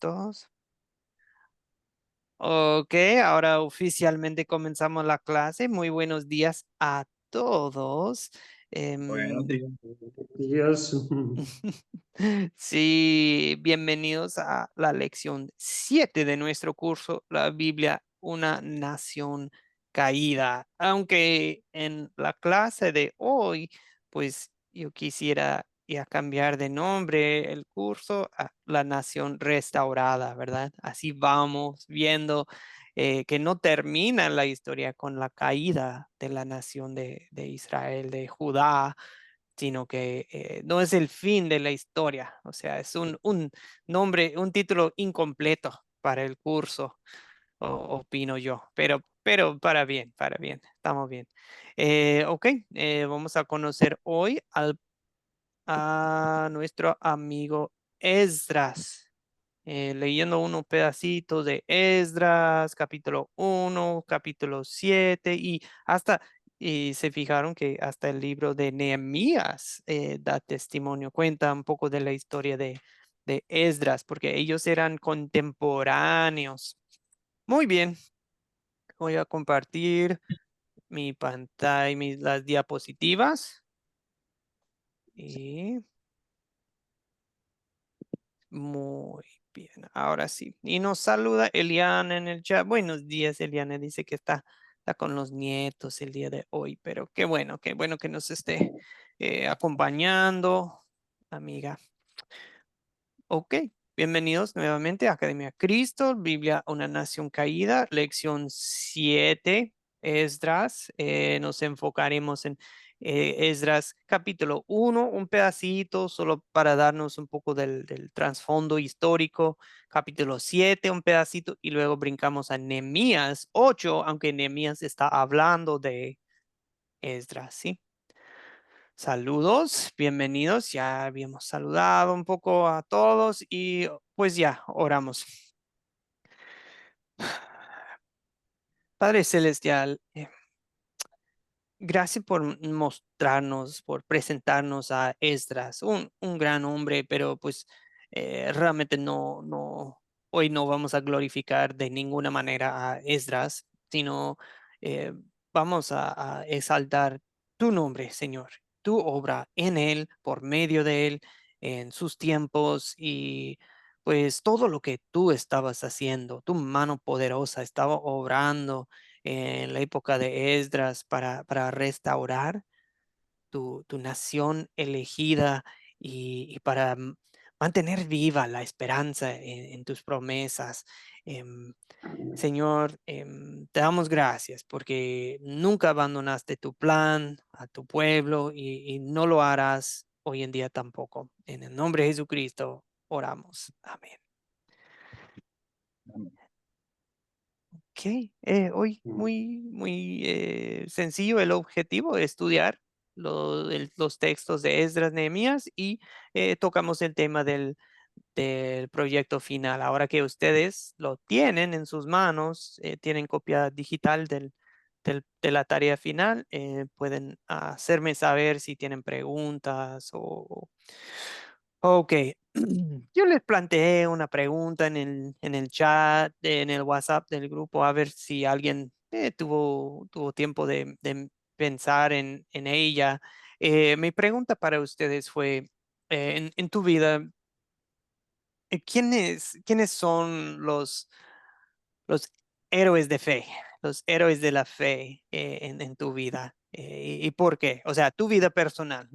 listos. Ok, ahora oficialmente comenzamos la clase. Muy buenos días a todos. Buenos Em, días. Días. sí, bienvenidos a la lección 7 de nuestro curso, la Biblia, una nación caída. Aunque en la clase de hoy, pues yo quisiera ya cambiar de nombre el curso a la nación restaurada, ¿verdad? Así vamos viendo que no termina la historia con la caída de la nación de Israel, de Judá, sino que no es el fin de la historia. O sea, es un nombre, un título incompleto para el curso, opino yo, pero para bien, estamos bien. Ok, vamos a conocer hoy a nuestro amigo Esdras. Leyendo unos pedacitos de Esdras, capítulo 1, capítulo 7 y se fijaron que hasta el libro de Nehemías da testimonio, cuenta un poco de la historia de Esdras, porque ellos eran contemporáneos. Muy bien, voy a compartir mi pantalla, las diapositivas y muy bien, ahora sí. Y nos saluda Eliana en el chat. Buenos días, Eliana. Dice que está con los nietos el día de hoy, pero qué bueno que nos esté acompañando, amiga. Ok, bienvenidos nuevamente a Academia Cristo, Biblia, una nación caída, lección 7, Esdras. Nos enfocaremos en Esdras capítulo 1, un pedacito solo para darnos un poco del trasfondo histórico, capítulo 7, un pedacito, y luego brincamos a Nehemías 8, aunque Nehemías está hablando de Esdras, ¿sí? Saludos, bienvenidos. Ya habíamos saludado un poco a todos y pues ya, oramos. Padre Celestial, gracias por mostrarnos, por presentarnos a Esdras, un gran hombre, pero pues realmente hoy no vamos a glorificar de ninguna manera a Esdras, sino eh, vamos a exaltar tu nombre, Señor, tu obra en él, por medio de él, en sus tiempos y pues todo lo que tú estabas haciendo, tu mano poderosa estaba obrando en la época de Esdras para restaurar tu nación elegida y para mantener viva la esperanza en tus promesas. Em, Señor, te damos gracias porque nunca abandonaste tu plan a tu pueblo y no lo harás hoy en día tampoco. En el nombre de Jesucristo oramos. Amén. Ok, hoy muy sencillo el objetivo de estudiar los textos de Esdras, Nehemías y tocamos el tema del proyecto final. Ahora que ustedes lo tienen en sus manos, tienen copia digital de la tarea final, pueden hacerme saber si tienen preguntas o... Ok, yo les planteé una pregunta en el chat, en el WhatsApp del grupo, a ver si alguien tuvo tiempo de pensar en ella. Mi pregunta para ustedes fue, en tu vida, quiénes son los héroes de fe, los héroes de la fe en tu vida? Y por qué? O sea, tu vida personal.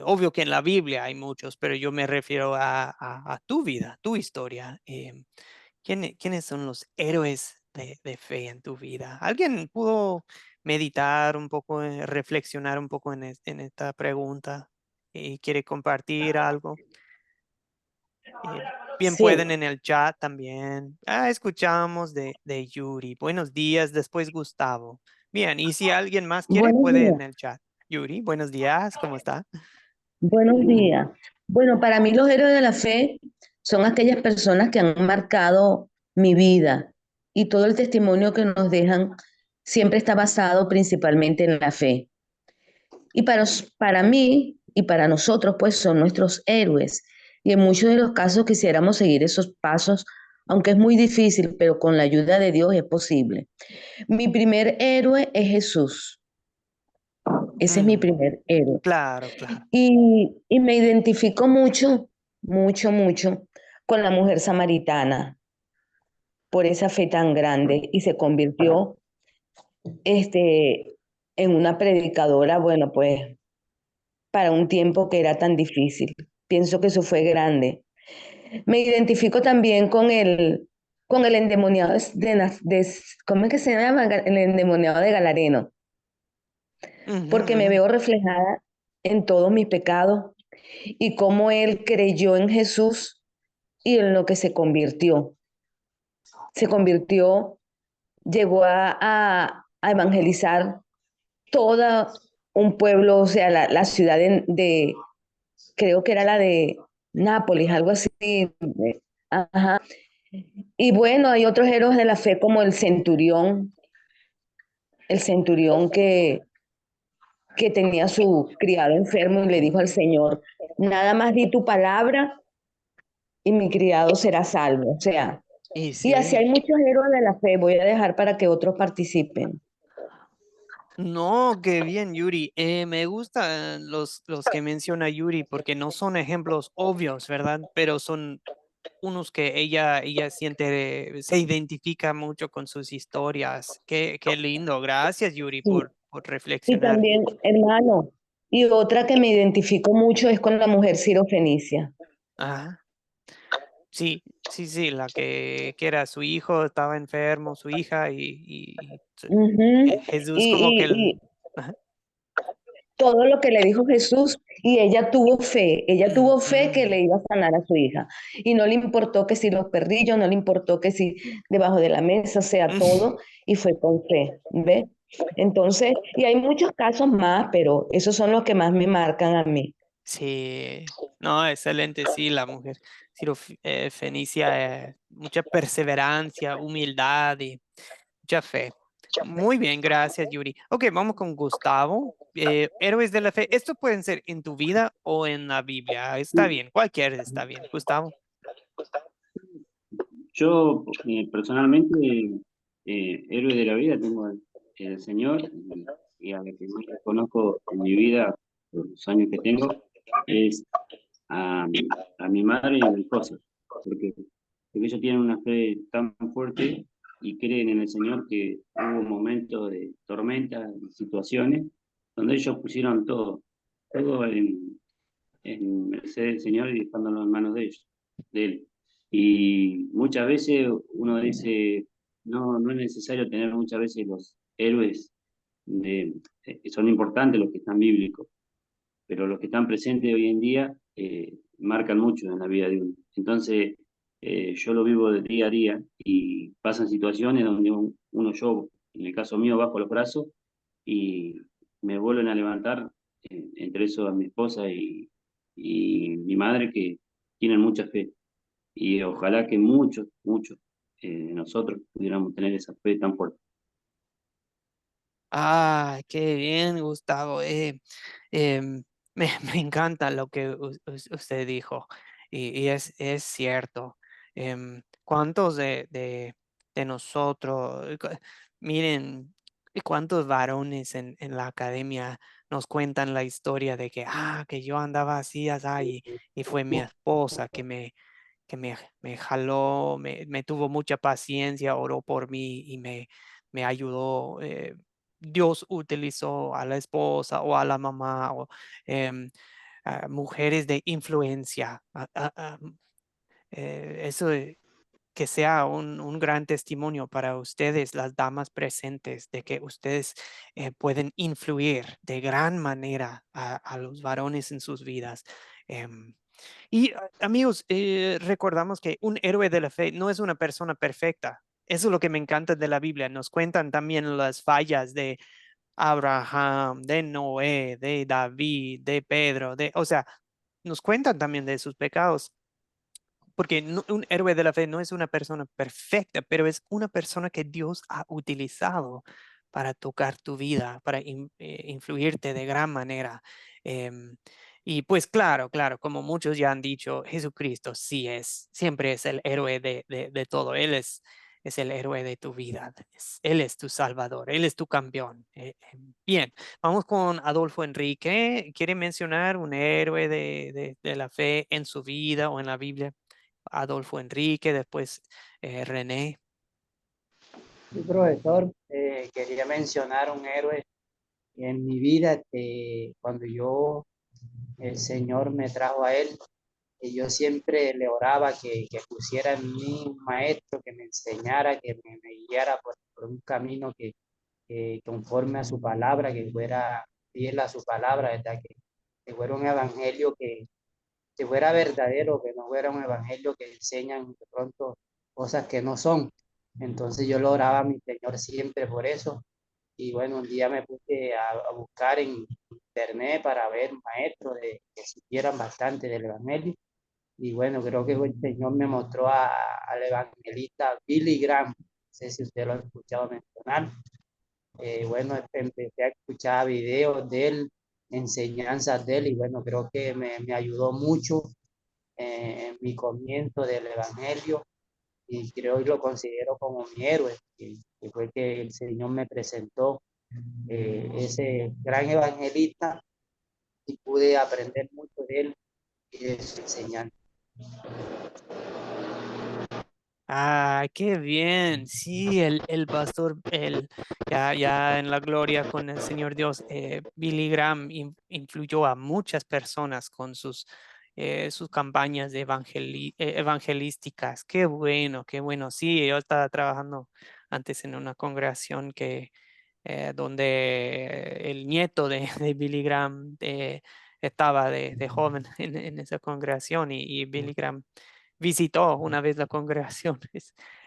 Obvio que en la Biblia hay muchos, pero yo me refiero a tu vida, tu historia. ¿Quiénes son los héroes de fe en tu vida? ¿Alguien pudo meditar un poco, reflexionar un poco en esta pregunta y quiere compartir algo? Eh, Bien Sí, pueden en el chat también. Escuchamos de Yuri. Buenos días, después Gustavo. Bien, y si alguien más quiere, buenos puede días. en el chat. Yuri, buenos días, ¿cómo está? Buenos días. Bueno, para mí los héroes de la fe son aquellas personas que han marcado mi vida y todo el testimonio que nos dejan siempre está basado principalmente en la fe. Y para mí y para nosotros, pues son nuestros héroes. y en muchos de los casos quisiéramos seguir esos pasos, aunque es muy difícil, pero con la ayuda de Dios es posible. Mi primer héroe es Jesús. Ese es mi Mm, primer héroe. claro, claro. Y me identifico mucho, mucho, mucho con la mujer samaritana por esa fe tan grande y se convirtió en una predicadora, bueno, pues para un tiempo que era tan difícil. Pienso que eso fue grande. Me identifico también con el endemoniado ¿cómo es que se llama? El endemoniado de Galareno, Ujú, porque me ujú. veo reflejada en todos mis pecados y cómo él creyó en Jesús y en lo que se convirtió. Se convirtió, llegó a evangelizar todo un pueblo, o sea, la ciudad creo que era la de Nápoles, algo así. Ajá. Y bueno, hay otros héroes de la fe como el centurión que tenía su criado enfermo y le dijo al Señor, nada más di tu palabra y mi criado será salvo. O sea, Y y así sí. hay muchos héroes de la fe. Voy a dejar para que otros participen. No, qué bien, Yuri. Me gustan los que menciona Yuri porque no son ejemplos obvios, ¿verdad? Pero son unos que ella siente, se identifica mucho con sus historias. Qué lindo. Gracias, Yuri, Sí. por Y reflexionar. también, hermano, y otra que me identifico mucho es con la mujer sirofenicia. Ajá. Sí, sí, sí, que era su hijo, estaba enfermo, su hija, Ujú. Jesús como que Y ajá. todo lo que le dijo Jesús y ella tuvo fe que Ujú. le iba a sanar a su hija y no le importó que si los perrillos, no le importó que si debajo de la mesa, sea todo y fue con fe, ¿ves? Entonces, y hay muchos casos más, pero esos son los que más me marcan a mí. Sí, no, excelente, sí, la mujer Fenicia, mucha perseverancia, humildad y mucha fe. Muy bien, gracias, Yuri. Ok, vamos con Gustavo. Héroes de la fe. Esto pueden ser en tu vida o en la Biblia. Está bien, cualquiera está bien. Gustavo. Yo personalmente, héroe de la vida, tengo el Señor y a lo que más reconozco en mi vida, por los años que tengo, es a, a mi madre y a mi esposa, porque, porque ellos tienen una fe tan fuerte y creen en el Señor que hubo momentos de tormenta, situaciones, donde ellos pusieron todo en merced del Señor y dejándolo en manos de ellos, de Él. Y muchas veces uno dice, no, no es necesario tener muchas veces los héroes, que son importantes los que están bíblicos, pero los que están presentes hoy en día marcan mucho en la vida de uno. Entonces, yo lo vivo de día a día y pasan situaciones donde uno, yo, en el caso mío, bajo los brazos y me vuelven a levantar, entre eso a mi esposa y mi madre, que tienen mucha fe. Y ojalá que muchos, muchos de nosotros pudiéramos tener esa fe tan fuerte. Ah, qué bien, Gustavo. Me encanta lo que usted dijo y es cierto. ¿Cuántos de nosotros, miren, cuántos varones en la academia nos cuentan la historia de que yo andaba así, así, y fue mi esposa me jaló, me tuvo mucha paciencia, oró por mí y me ayudó. Dios utilizó a la esposa o a la mamá o em, a mujeres de influencia. Eso que sea un gran testimonio para ustedes, las damas presentes, de que ustedes pueden influir de gran manera a los varones en sus vidas. Em, Amigos, recordamos que un héroe de la fe no es una persona perfecta. Eso es lo que me encanta de la Biblia. Nos cuentan también las fallas de Abraham, de Noé, de David, de Pedro, o sea, nos cuentan también de sus pecados, porque un héroe de la fe no es una persona perfecta, pero es una persona que Dios ha utilizado para tocar tu vida, para influirte de gran manera. Em, Y pues claro, claro, como muchos ya han dicho, Jesucristo siempre es el héroe de todo. Es el héroe de tu vida. Él es tu salvador, Él es tu campeón. Bien, vamos con Adolfo Enrique. ¿Quiere mencionar un héroe de la fe en su vida o en la Biblia? Adolfo Enrique, después René. Sí, profesor, quería mencionar un héroe en mi vida cuando el Señor me trajo a él, y yo siempre le oraba que pusiera en mí un maestro que me enseñara, que me guiara por un camino que conforme a su palabra, que fuera fiel a su palabra, ¿verdad? Que fuera un evangelio que fuera verdadero, que no fuera un evangelio que enseñan de pronto cosas que no son. Entonces yo lo oraba a mi Señor siempre por eso. Y bueno, un día me puse a buscar en internet para ver maestros que supieran bastante del Evangelio. Y bueno, creo que el Señor me mostró al evangelista Billy Graham. No sé si usted lo ha escuchado mencionar. Bueno, empecé a escuchar videos de él, enseñanzas de él, y bueno, creo que me ayudó mucho en mi comienzo del Evangelio, y creo y lo considero como mi héroe, que fue que el Señor me presentó ese gran evangelista, y pude aprender mucho de él y de su enseñanza. Ah, qué bien. Sí, el pastor, ya en la gloria con el Señor Dios, Billy Graham influyó a muchas personas con sus campañas de evangelísticas. Qué bueno, qué bueno. Sí, yo estaba trabajando antes en una congregación donde el nieto de Billy Graham estaba de joven en esa congregación y Billy Graham visitó una vez la congregación.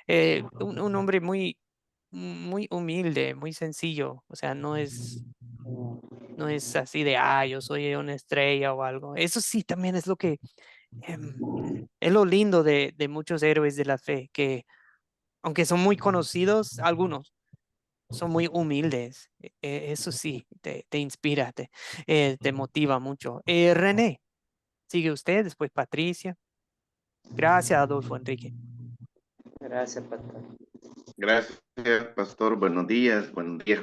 Es un hombre muy humilde, muy sencillo. O sea, no es así de, yo soy una estrella o algo. Eso sí, también es lo que es lo lindo de muchos héroes de la fe, que aunque son muy conocidos, algunos son muy humildes. Eso sí, te inspira, te motiva mucho. René, sigue usted, después Patricia. Gracias, Adolfo Enrique. Gracias, pastor. Gracias, pastor. Buenos días,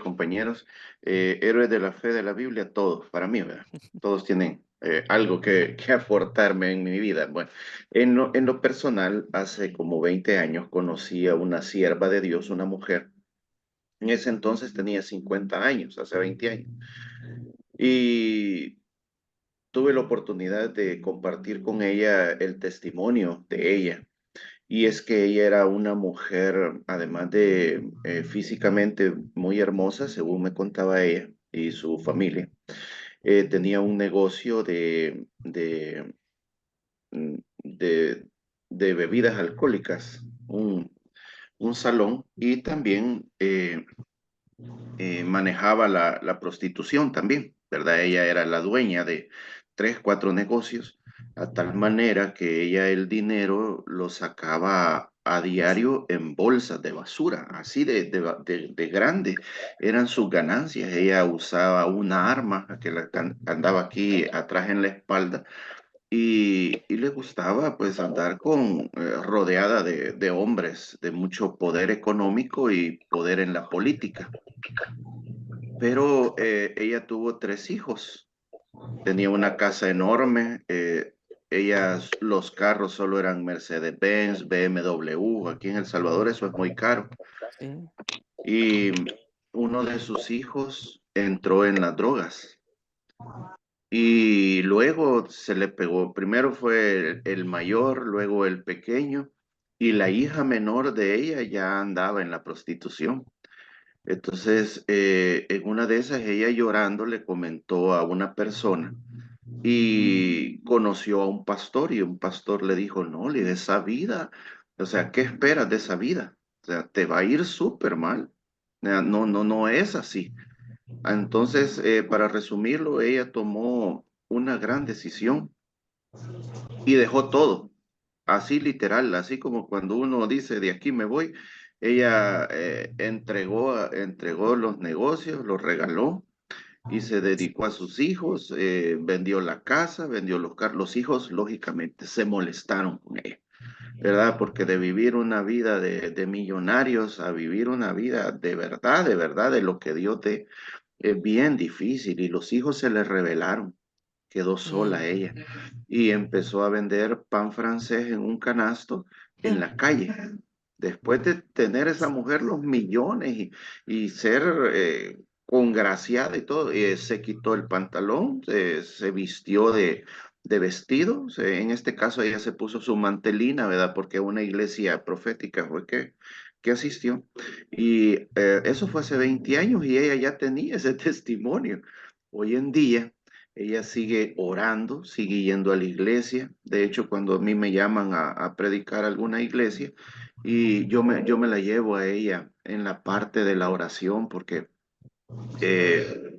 compañeros. Héroes de la fe de la Biblia, todos, para mí, ¿verdad? Todos tienen algo que aportarme en mi vida. Bueno, en lo personal, hace como 20 años conocí a una sierva de Dios, una mujer. En ese entonces tenía 50 años, hace 20 años. Y tuve la oportunidad de compartir con ella el testimonio de ella. Y es que ella era una mujer, además de físicamente muy hermosa, según me contaba ella y su familia. Tenía un negocio de, de bebidas alcohólicas, un salón, y también manejaba la prostitución también, ¿verdad? Ella era la dueña de 3, 4 negocios, a tal manera que ella el dinero lo sacaba a diario en bolsas de basura, así de grande eran sus ganancias. Ella usaba una arma que andaba aquí atrás en la espalda, y le gustaba pues andar rodeada de hombres de mucho poder económico y poder en la política. Pero ella tuvo 3 hijos, tenía una casa enorme, los carros solo eran Mercedes-Benz, BMW, aquí en El Salvador eso es muy caro. Sí. Y uno de sus hijos entró en las drogas y luego se le pegó, primero fue el mayor, luego el pequeño, y la hija menor de ella ya andaba en la prostitución. Entonces, en una de esas, ella llorando le comentó a una persona y conoció a un pastor, y un pastor le dijo, no, le de esa vida, o sea, ¿qué esperas de esa vida? O sea, te va a ir súper mal. O sea, no, no, no es así. Entonces, para resumirlo, ella tomó una gran decisión y dejó todo, así literal, así como cuando uno dice de aquí me voy. Ella entregó los negocios, los regaló, y se dedicó a sus hijos, vendió la casa, vendió los carros. Los hijos, lógicamente, se molestaron con ella, ¿verdad? Porque de vivir una vida de millonarios a vivir una vida de verdad, de lo que Dios te es bien difícil y los hijos se le rebelaron. Quedó sola Mm, ella y empezó a vender pan francés en un canasto en mm, la calle. Después de tener esa mujer los millones y ser congraciada y todo, se quitó el pantalón, se vistió de vestido. En este caso ella se puso su mantelina, ¿verdad? Porque una iglesia profética fue que asistió. Y eso fue hace 20 años y ella ya tenía ese testimonio. Hoy en día ella sigue orando, sigue yendo a la iglesia. De hecho, cuando a mí me llaman a predicar a alguna iglesia, y yo me la llevo a ella en la parte de la oración, porque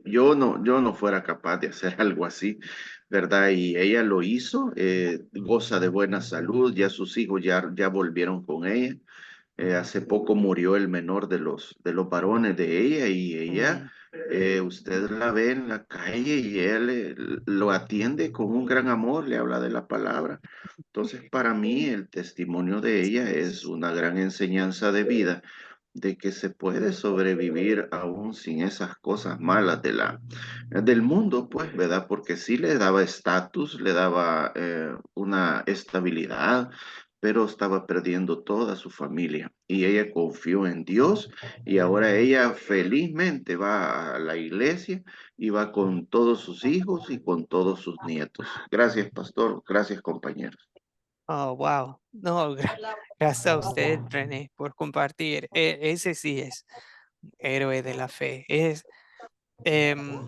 yo no fuera capaz de hacer algo así, ¿verdad? Y ella lo hizo, goza de buena salud, ya sus hijos ya volvieron con ella. Hace poco murió el menor de los varones de ella y ella, mm. usted la ve en la calle y él lo atiende con un gran amor, le habla de la palabra. Entonces, para mí, el testimonio de ella es una gran enseñanza de vida, de que se puede sobrevivir aún sin esas cosas malas del mundo, pues, ¿verdad? Porque sí le daba estatus, le daba una estabilidad, pero estaba perdiendo toda su familia y ella confió en Dios y ahora ella felizmente va a la iglesia y va con todos sus hijos y con todos sus nietos. Gracias, pastor. Gracias, compañeros. Oh, wow. No, gracias a usted, René, por compartir. Ese sí es héroe de la fe. Es em,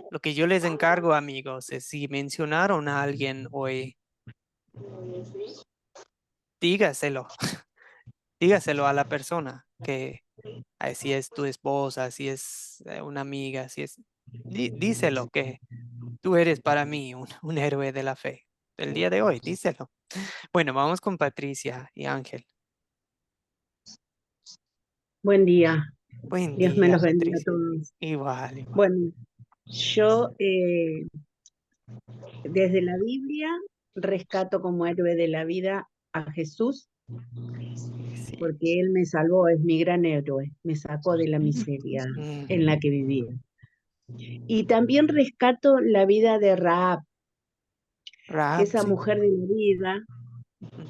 lo que yo les encargo, amigos, es si mencionaron a alguien hoy, dígaselo, dígaselo a la persona que si es tu esposa, si es una amiga, si es, díselo que tú eres para mí un héroe de la fe. El día de hoy, díselo. Bueno, vamos con Patricia y Ángel. Buen día, Buen Dios me día, los bendiga a Patricia. todos. Igual, igual. Bueno, yo desde la Biblia rescato como héroe de la vida a Jesús, Sí. porque Él me salvó, es mi gran héroe, me sacó de la miseria en la Mm, que vivía. Y también rescato la vida de Rahab, Rahab, esa sí. mujer de mi vida Mm,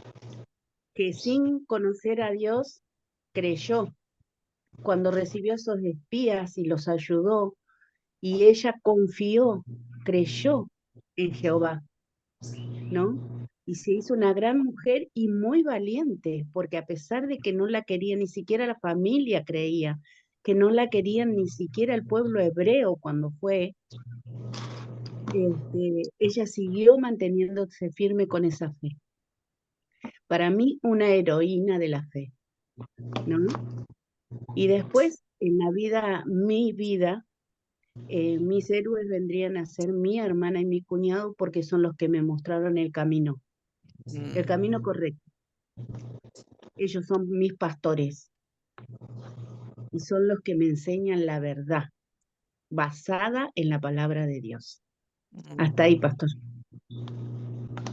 que sin conocer a Dios creyó cuando recibió a esos espías y los ayudó, y ella confió, creyó en Jehová, ¿no? Y se hizo una gran mujer y muy valiente, porque a pesar de que no la quería, ni siquiera la familia creía, que no la querían ni siquiera el pueblo hebreo cuando fue, ella siguió manteniéndose firme con esa fe. Para mí, una heroína de la fe, ¿no? Y después, en la vida, mi vida, mis héroes vendrían a ser mi hermana y mi cuñado porque son los que me mostraron el camino mm. correcto. Ellos son mis pastores y son los que me enseñan la verdad basada en la palabra de Dios. Hasta ahí, pastor.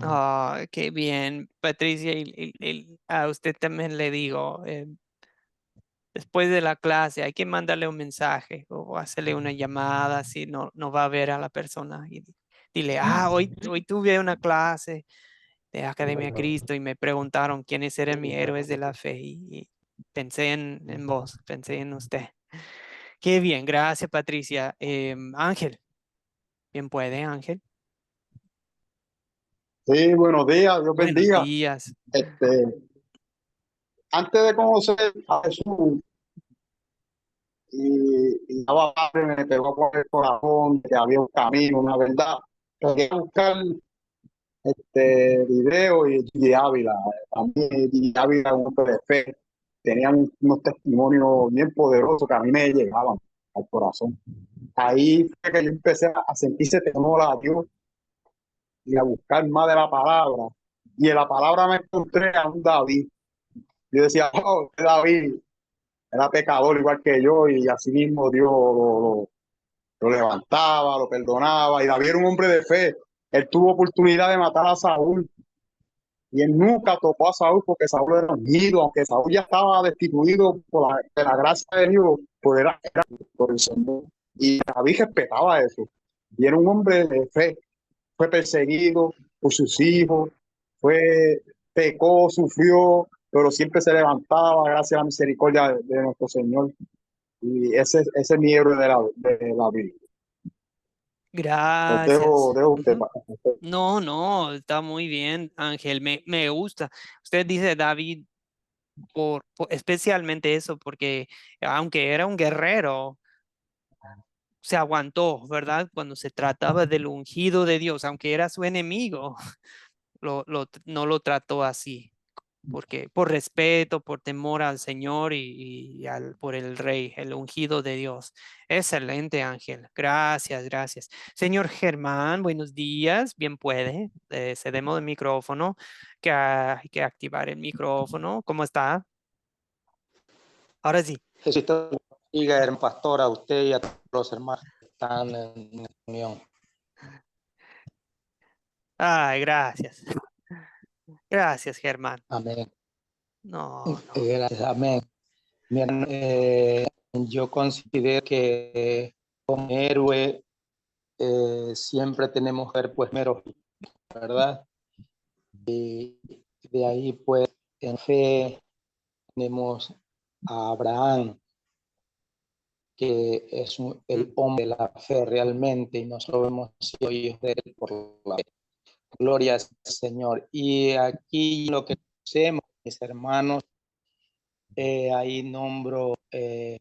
Ah, qué bien, Patricia. A usted también le digo, después de la clase hay que mandarle un mensaje o hacerle una llamada si no va a ver a la persona y dile, hoy tuve una clase de Academia Cristo y me preguntaron quiénes eran mis héroes de la fe y pensé en vos, pensé en usted. Qué bien, gracias, Patricia. Ángel, bien puede, Ángel. Sí, buenos días, Dios Buenos bendiga. días. Antes de conocer a Jesús y estaba padre, me pegó por el corazón que había un camino, una verdad. Quería buscar video y Ávila. También y Ávila, un hombre de fe. Tenían unos testimonios bien poderosos que a mí me llegaban al corazón. Ahí fue que yo empecé a sentirse temor a Dios y a buscar más de la palabra. Y en la palabra me encontré a un David. Yo decía, oh, David era pecador igual que yo y así mismo Dios lo levantaba, lo perdonaba, y David era un hombre de fe. Él tuvo oportunidad de matar a Saúl, y él nunca tocó a Saúl porque Saúl era ungido, aunque Saúl ya estaba destituido de la gracia de Dios, pues era por el Señor. Y David respetaba eso. Y era un hombre de fe. Fue perseguido por sus hijos, pecó, sufrió, pero siempre se levantaba gracias a la misericordia de nuestro Señor. Y ese es mi héroe de la Biblia. Los Gracias. dejo usted. Ujú. No, no, está muy bien, Ángel, me gusta. Usted dice David especialmente eso, porque aunque era un guerrero, se aguantó, ¿verdad? Cuando se trataba del ungido de Dios, aunque era su enemigo, no lo trató así, porque por respeto, por temor al Señor por el Rey, el ungido de Dios. Excelente, Ángel. Gracias, gracias. Señor Germán, buenos días. Bien puede. Cedemos el micrófono, que hay que activar el micrófono. ¿Cómo está? Ahora sí. Jesucristo bendiga, hermano pastor, a usted y a todos los hermanos que están en la unión. Ay, gracias. Gracias, Germán. Amén. No, no. Gracias, amén. Bien, yo considero que como héroe siempre tenemos que ver pues mero, ¿verdad? Y de ahí pues en fe tenemos a Abraham, que es el hombre de la fe realmente, y nosotros hemos sido hijos de él por la fe. Gloria al Señor. Y aquí lo que hacemos, mis hermanos, ahí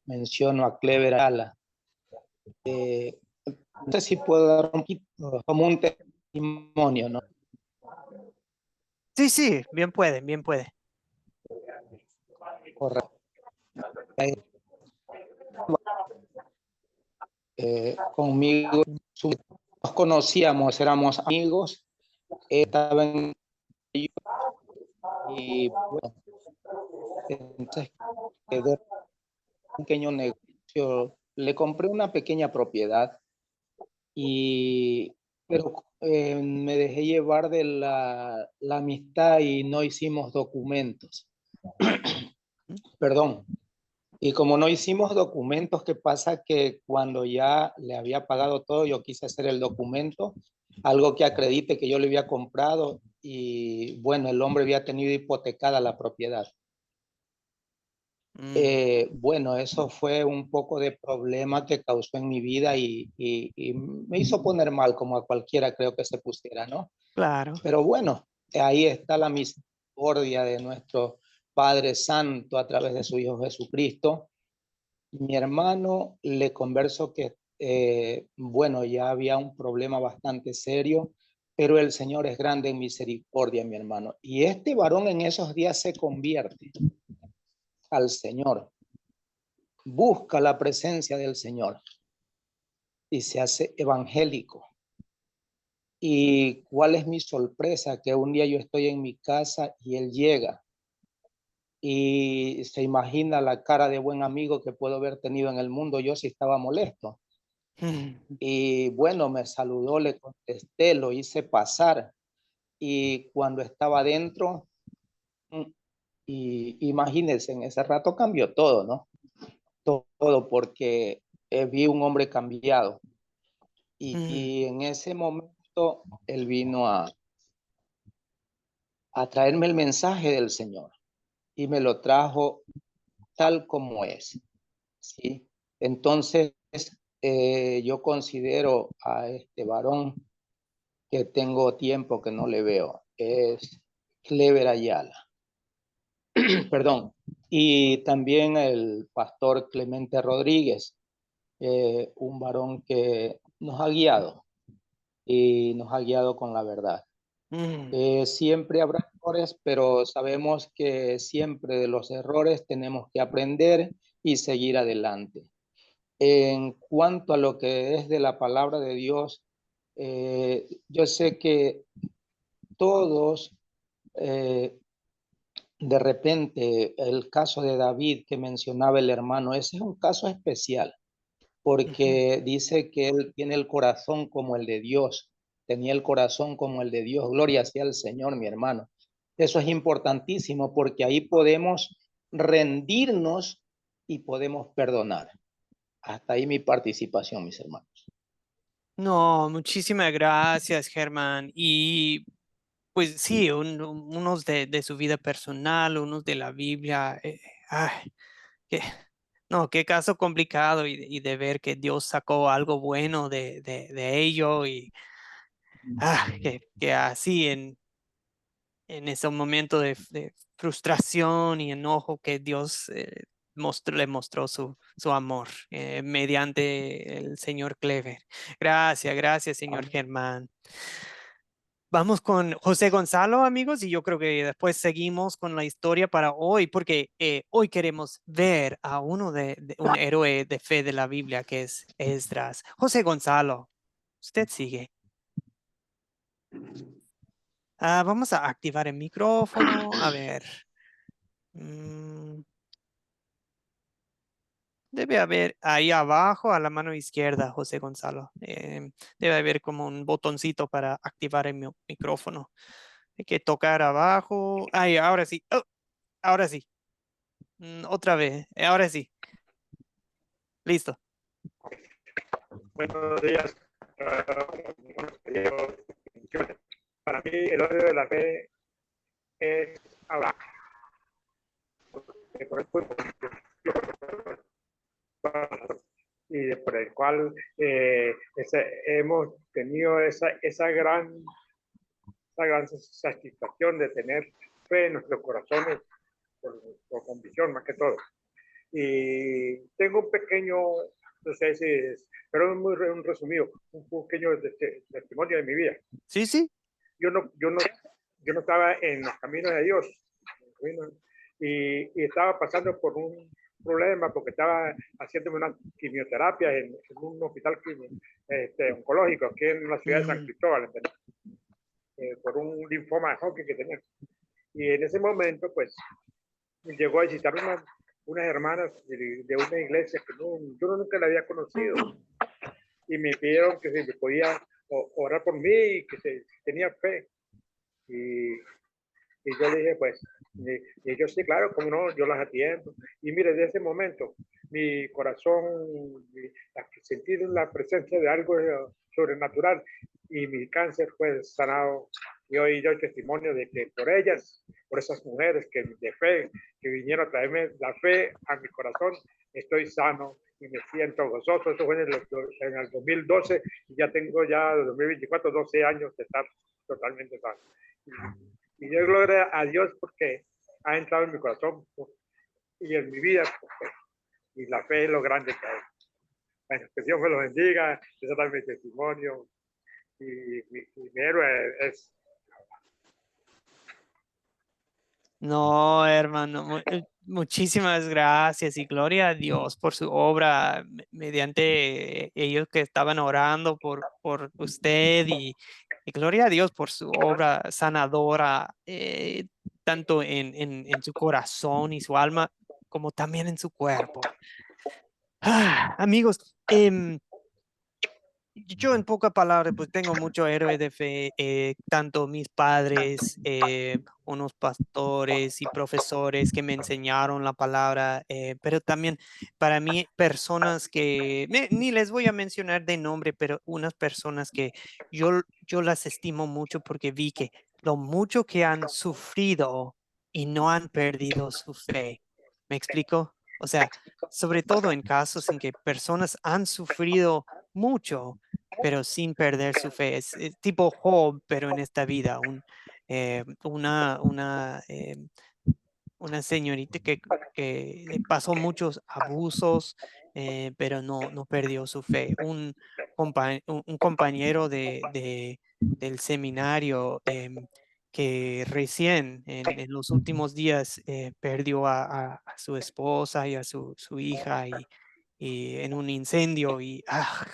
menciono a Clever Ala. No sé si puedo dar un poquito, como un testimonio, ¿no? Sí, sí, bien puede, bien puede. Correcto. Conmigo nos conocíamos, éramos amigos, estaba en y bueno, entonces quedó un pequeño negocio, le compré una pequeña propiedad pero me dejé llevar de la amistad y no hicimos documentos. Perdón. Y como no hicimos documentos, ¿qué pasa? Que cuando ya le había pagado todo, yo quise hacer el documento, algo que acredite que yo le había comprado y bueno, el hombre había tenido hipotecada la propiedad. Bueno, eso fue un poco de problema que causó en mi vida y me hizo poner mal, como a cualquiera creo que se pusiera, ¿no? Claro. Pero bueno, ahí está la misericordia de nuestro Padre Santo a través de su Hijo Jesucristo. Mi hermano le converso que, bueno, ya había un problema bastante serio, pero el Señor es grande en misericordia, mi hermano. Y este varón en esos días se convierte al Señor, busca la presencia del Señor y se hace evangélico. ¿Y cuál es mi sorpresa? Que un día yo estoy en mi casa y él llega y se imagina la cara de buen amigo que puedo haber tenido en el mundo. Yo sí estaba molesto. Y bueno, me saludó, le contesté, lo hice pasar. Y cuando estaba adentro, y imagínense, en ese rato cambió todo, ¿no? Todo, porque vi un hombre cambiado. Y en ese momento él vino a traerme el mensaje del Señor y me lo trajo tal como es, ¿sí? Entonces, yo considero a este varón que tengo tiempo que no le veo, es Clever Ayala, perdón, y también el pastor Clemente Rodríguez, un varón que nos ha guiado y nos ha guiado con la verdad. Siempre habrá errores, pero sabemos que siempre de los errores tenemos que aprender y seguir adelante. En cuanto a lo que es de la palabra de Dios, yo sé que todos, de repente, el caso de David que mencionaba el hermano, ese es un caso especial, porque dice que él tiene el corazón como el de Dios, tenía el corazón como el de Dios. Gloria sea al Señor, mi hermano. Eso es importantísimo porque ahí podemos rendirnos y podemos perdonar. Hasta ahí mi participación, mis hermanos. No, muchísimas gracias, Germán. Y pues sí, unos de su vida personal, unos de la Biblia. Ay, qué, no, qué caso complicado y de ver que Dios sacó algo bueno de ello y que así en ese momento de frustración y enojo que Dios le mostró su amor mediante el señor Clever. Gracias, gracias, señor Germán. Vamos con José Gonzalo, amigos, y yo creo que después seguimos con la historia para hoy, porque hoy queremos ver a de un héroe de fe de la Biblia, que es Esdras. José Gonzalo, usted sigue. Vamos a activar el micrófono. A ver. Debe haber ahí abajo a la mano izquierda, José Gonzalo. Debe haber como un botoncito para activar el micrófono. Hay que tocar abajo. Ahí, ahora sí. Oh, ahora sí. Otra vez. Ahora sí. Listo. Buenos días. Para mí, el odio de la fe es Abraham. Y por el cual hemos tenido esa gran satisfacción de tener fe en nuestros corazones por convicción más que todo. Y tengo un pequeño, no sé si es, pero es muy resumido, un pequeño testimonio de mi vida. Sí, sí. Yo no estaba en los caminos de Dios y estaba pasando por un problema porque estaba haciéndome una quimioterapia en un hospital oncológico aquí en la ciudad de San Cristóbal, por un linfoma de Hodgkin que tenía. Y en ese momento, pues, llegó a visitar unas hermanas de una iglesia que yo nunca la había conocido. Y me pidieron que si me podía orar por mí y que si tenía fe. Y yo le dije, pues, y yo sí, claro, como no, yo las atiendo. Y mire, desde ese momento, mi corazón sentí la presencia de algo sobrenatural y mi cáncer fue sanado. Y hoy doy testimonio de que por ellas, por esas mujeres de fe, que vinieron a traerme la fe a mi corazón, estoy sano y me siento gozoso. Eso fue en el 2012 y ya tengo ya 2024, 12 años de estar totalmente sano. Y yo gloria a Dios porque ha entrado en mi corazón y en mi vida. Y la fe es lo grande que hay. Bueno, que Dios me lo bendiga. Ese es mi testimonio. Y mi héroe es... No, hermano, muchísimas gracias y gloria a Dios por su obra mediante ellos que estaban orando por usted y gloria a Dios por su obra sanadora, tanto en su corazón y su alma, como también en su cuerpo. Amigos, yo en pocas palabras, pues tengo mucho héroe de fe, tanto mis padres, unos pastores y profesores que me enseñaron la palabra, pero también para mí personas que, ni les voy a mencionar de nombre, pero unas personas que yo las estimo mucho porque vi que lo mucho que han sufrido y no han perdido su fe. ¿Me explico? O sea, sobre todo en casos en que personas han sufrido mucho pero sin perder su fe. Es tipo Job, pero en esta vida, una señorita que pasó muchos abusos, pero no perdió su fe. Un compañero del seminario que recién en los últimos días perdió a su esposa y a su hija y en un incendio y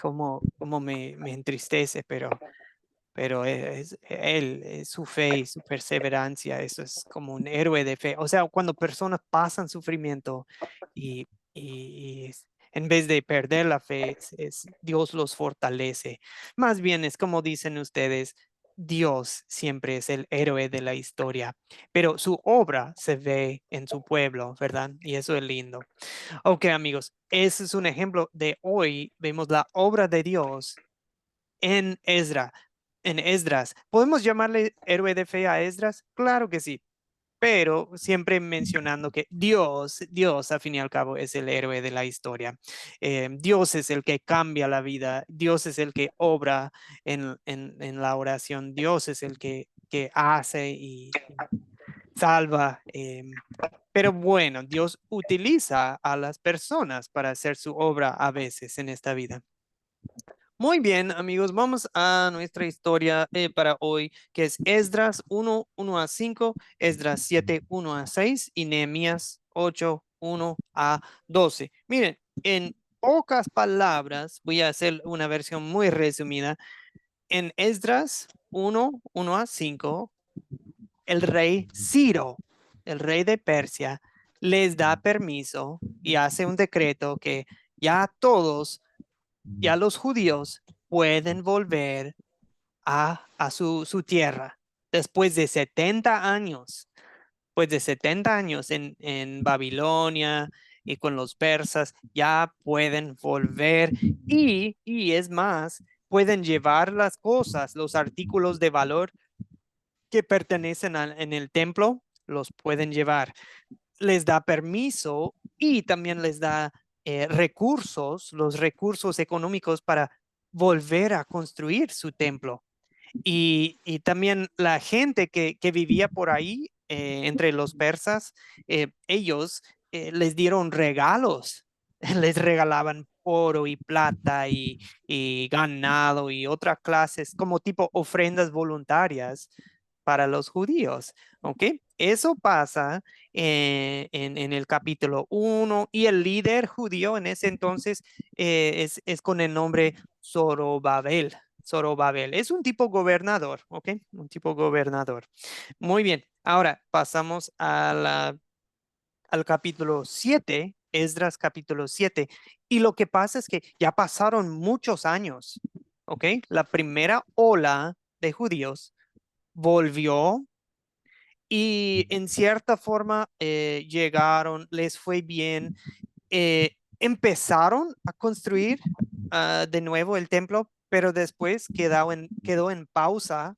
cómo me entristece, pero él, su fe y su perseverancia, eso es como un héroe de fe. O sea, cuando personas pasan sufrimiento y En vez de perder la fe, Dios los fortalece. Más bien es como dicen ustedes, Dios siempre es el héroe de la historia, pero su obra se ve en su pueblo, ¿verdad? Y eso es lindo. Ok, amigos, ese es un ejemplo de hoy. Vemos la obra de Dios en Esdras. ¿Podemos llamarle héroe de fe a Esdras? Claro que sí, pero siempre mencionando que Dios, al fin y al cabo, es el héroe de la historia. Dios es el que cambia la vida, Dios es el que obra en la oración, Dios es el que hace y salva. Pero bueno, Dios utiliza a las personas para hacer su obra a veces en esta vida. Muy bien, amigos, vamos a nuestra historia para hoy, que es Esdras 1, 1 a 5, Esdras 7, 1 a 6 y Nehemías 8, 1 a 12. Miren, en pocas palabras, voy a hacer una versión muy resumida. En Esdras 1, 1 a 5, el rey Ciro, el rey de Persia, les da permiso y hace un decreto que ya todos, ya los judíos pueden volver a su tierra después de 70 años. Pues de 70 años en Babilonia y con los persas, ya pueden volver y es más, pueden llevar las cosas, los artículos de valor que pertenecen en el templo, los pueden llevar. Les da permiso y también les da recursos, los recursos económicos para volver a construir su templo. Y también la gente que vivía por ahí, entre los persas, ellos les dieron regalos, les regalaban oro y plata y ganado y otras clases como tipo ofrendas voluntarias para los judíos, ¿ok? Eso pasa en el capítulo 1 y el líder judío en ese entonces es con el nombre Zorobabel. Zorobabel es un tipo gobernador, ¿ok? Un tipo gobernador. Muy bien, ahora pasamos al capítulo 7, Esdras capítulo 7. Y lo que pasa es que ya pasaron muchos años, ¿ok? La primera ola de judíos volvió y en cierta forma llegaron, les fue bien, empezaron a construir de nuevo el templo, pero después quedó en pausa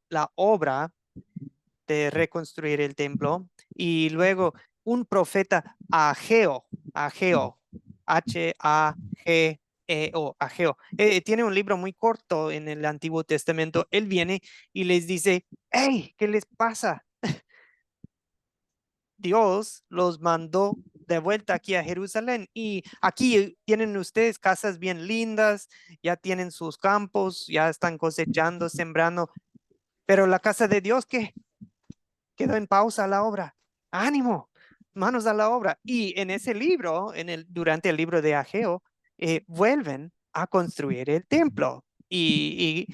la obra de reconstruir el templo y luego un profeta Ageo, Ageo, tiene un libro muy corto en el Antiguo Testamento. Él viene y les dice, hey, ¿qué les pasa? Dios los mandó de vuelta aquí a Jerusalén y aquí tienen ustedes casas bien lindas, ya tienen sus campos, ya están cosechando, sembrando, pero la casa de Dios, ¿qué? Quedó en pausa la obra. Ánimo, manos a la obra. Y en ese libro, durante el libro de Ageo, vuelven a construir el templo. Y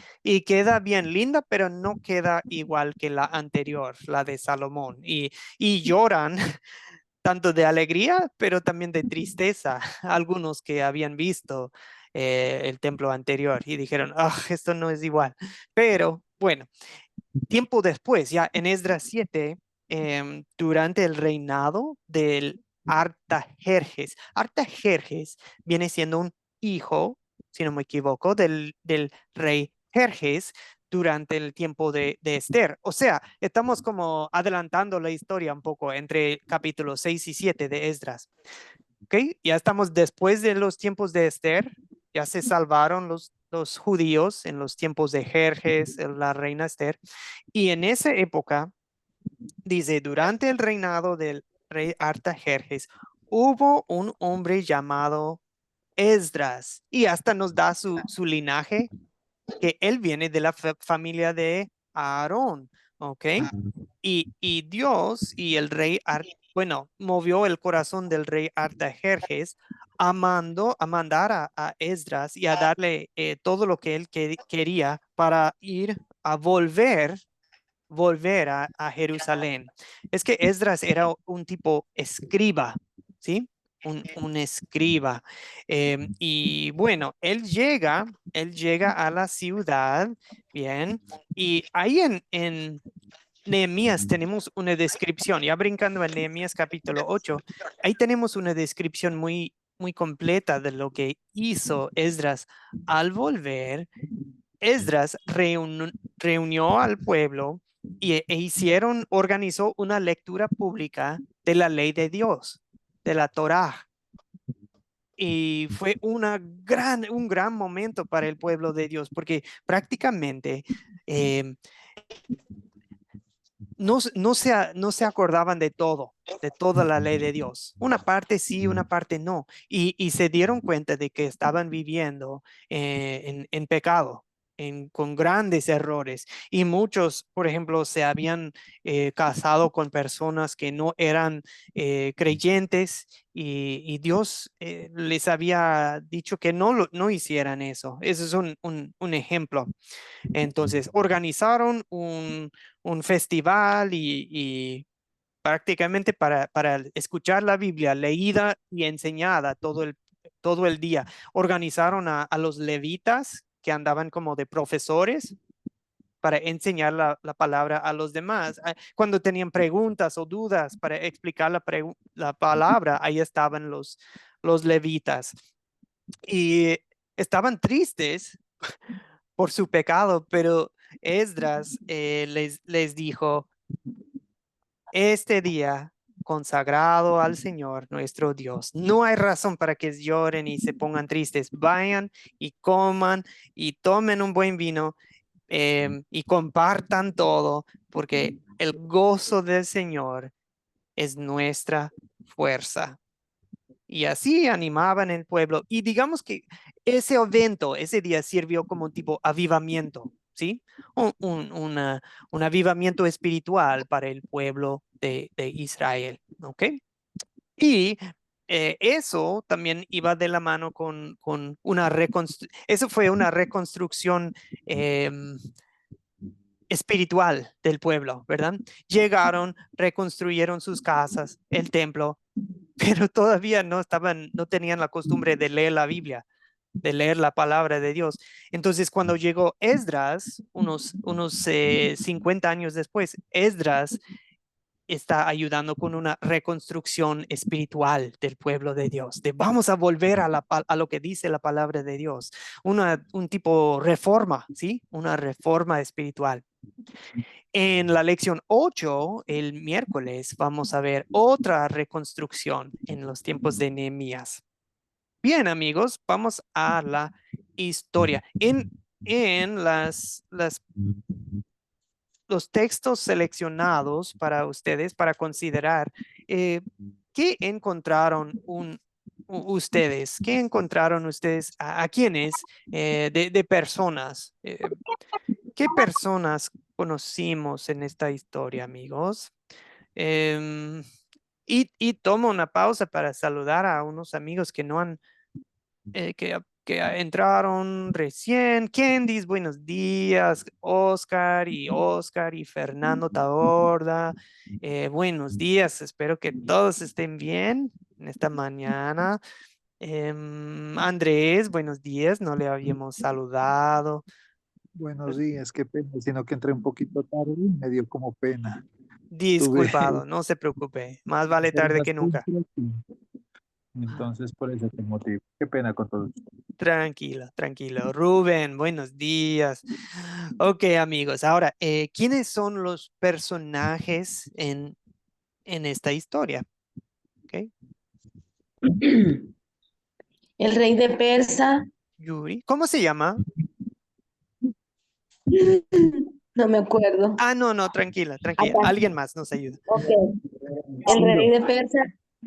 queda bien linda, pero no queda igual que la anterior, la de Salomón. Y lloran tanto de alegría, pero también de tristeza, algunos que habían visto el templo anterior y dijeron, esto no es igual. Pero bueno, tiempo después, ya en Esdras 7, durante el reinado del Artajerjes. Artajerjes viene siendo un hijo, si no me equivoco, del rey Jerjes durante el tiempo de Esther. O sea, estamos como adelantando la historia un poco entre capítulos 6 y 7 de Esdras. ¿Ok? Ya estamos después de los tiempos de Esther, ya se salvaron los judíos en los tiempos de Jerjes, la reina Esther, y en esa época, dice, durante el reinado del rey Artajerjes, hubo un hombre llamado Esdras, y hasta nos da su linaje, que él viene de la familia de Aarón, ¿ok? Y Dios y el rey, movió el corazón del rey Artajerjes a mandar a Esdras y a darle todo lo que él quería para ir a volver a Jerusalén. Es que Esdras era un tipo escriba, ¿sí? un escriba. Y bueno, él llega a la ciudad, bien, y ahí en Nehemías tenemos una descripción, ya brincando en Nehemías capítulo 8, ahí tenemos una descripción muy, muy completa de lo que hizo Esdras. Al volver, Esdras reunió al pueblo organizó una lectura pública de la ley de Dios, de la Torá. Y fue un gran momento para el pueblo de Dios, porque prácticamente no se acordaban de toda la ley de Dios. Una parte sí, una parte no. Y se dieron cuenta de que estaban viviendo en pecado, con grandes errores. Y muchos, por ejemplo, se habían casado con personas que no eran creyentes y Dios les había dicho que no hicieran eso. Ese es un ejemplo. Entonces, organizaron un festival y prácticamente para escuchar la Biblia leída y enseñada todo el día. Organizaron a los levitas que andaban como de profesores para enseñar la palabra a los demás. Cuando tenían preguntas o dudas para explicar la palabra, ahí estaban los levitas. Y estaban tristes por su pecado, pero Esdras les dijo, este día consagrado al Señor nuestro Dios, no hay razón para que lloren y se pongan tristes. Vayan y coman y tomen un buen vino y compartan todo, porque el gozo del Señor es nuestra fuerza. Y así animaban el pueblo. Y digamos que ese evento, ese día sirvió como un tipo avivamiento, ¿sí? Un avivamiento espiritual para el pueblo de Israel, ¿ok? Y eso también iba de la mano con una reconstrucción. Eso fue una reconstrucción espiritual del pueblo, ¿verdad? Llegaron, reconstruyeron sus casas, el templo, pero todavía no tenían la costumbre de leer la Biblia, de leer la palabra de Dios. Entonces, cuando llegó Esdras, unos 50 años después, Esdras está ayudando con una reconstrucción espiritual del pueblo de Dios, de vamos a volver a lo que dice la palabra de Dios, un tipo reforma, ¿sí? Una reforma espiritual. En la lección 8, el miércoles, vamos a ver otra reconstrucción en los tiempos de Nehemías. Bien, amigos, vamos a la historia. En los textos seleccionados para ustedes, para considerar, ¿qué encontraron ustedes? ¿Qué encontraron ustedes? ¿A quiénes de personas? ¿Qué personas conocimos en esta historia, amigos? Y tomo una pausa para saludar a unos amigos que no han, que entraron recién. Candice, buenos días. Oscar y Fernando Taborda. Buenos días, espero que todos estén bien en esta mañana. Andrés, buenos días, no le habíamos saludado. Buenos días, qué pena, sino que entré un poquito tarde y me dio como pena. Tuve Disculpado, no se preocupe, más vale hacer tarde unas que nunca. compras entonces por ese motivo. Qué pena con todos. Tranquilo, tranquilo. Rubén, buenos días. Ok, amigos, ahora, ¿quiénes son los personajes en esta historia? Okay. El rey de Persa, Yuri, ¿cómo se llama? no me acuerdo. Ah, no, tranquila. Alguien más nos ayuda. Ok. El rey de Persa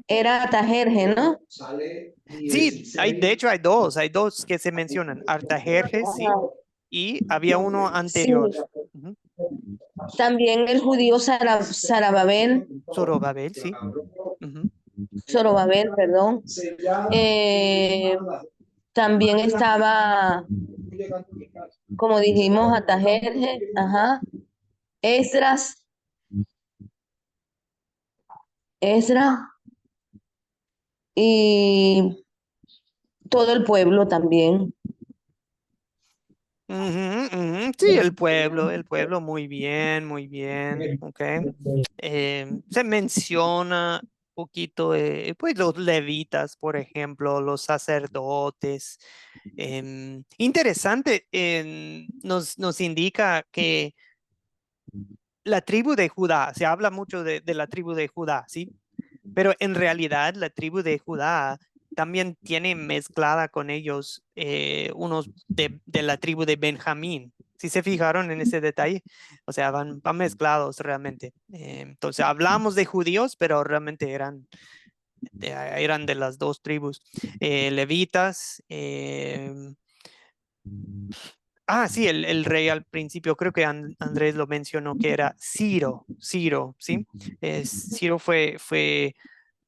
era Atajerje, ¿no? Sí, de hecho hay dos que se mencionan, Artajerjes, sí, y había uno anterior. Sí. Ujú. También el judío Zorobabel, Zorobabel, sí. Ujú. Zorobabel, perdón. También estaba, como dijimos, Atajerje, ajá. Esdras, y todo el pueblo también. Sí, el pueblo, muy bien, ok. Se menciona un poquito, pues los levitas, por ejemplo, los sacerdotes. Interesante, nos indica que la tribu de Judá, se habla mucho de la tribu de Judá, ¿sí? Pero en realidad la tribu de Judá también tiene mezclada con ellos unos de la tribu de Benjamín. ¿Sí se fijaron en ese detalle? O sea, van mezclados realmente. Entonces hablamos de judíos, pero realmente eran de las dos tribus. Levitas. Sí, el rey al principio, creo que Andrés lo mencionó, que era Ciro, ¿sí? Ciro fue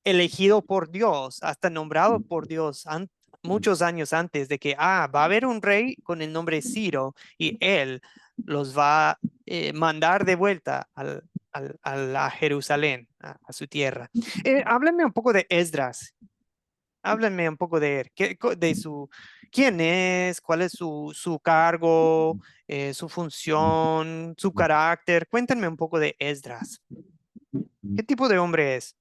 elegido por Dios, hasta nombrado por Dios muchos años antes de que, va a haber un rey con el nombre Ciro y él los va a mandar de vuelta a Jerusalén, a su tierra. Háblame un poco de Esdras. Háblenme un poco de él, quién es, cuál es su cargo, su función, su carácter. Cuéntenme un poco de Esdras. ¿Qué tipo de hombre es?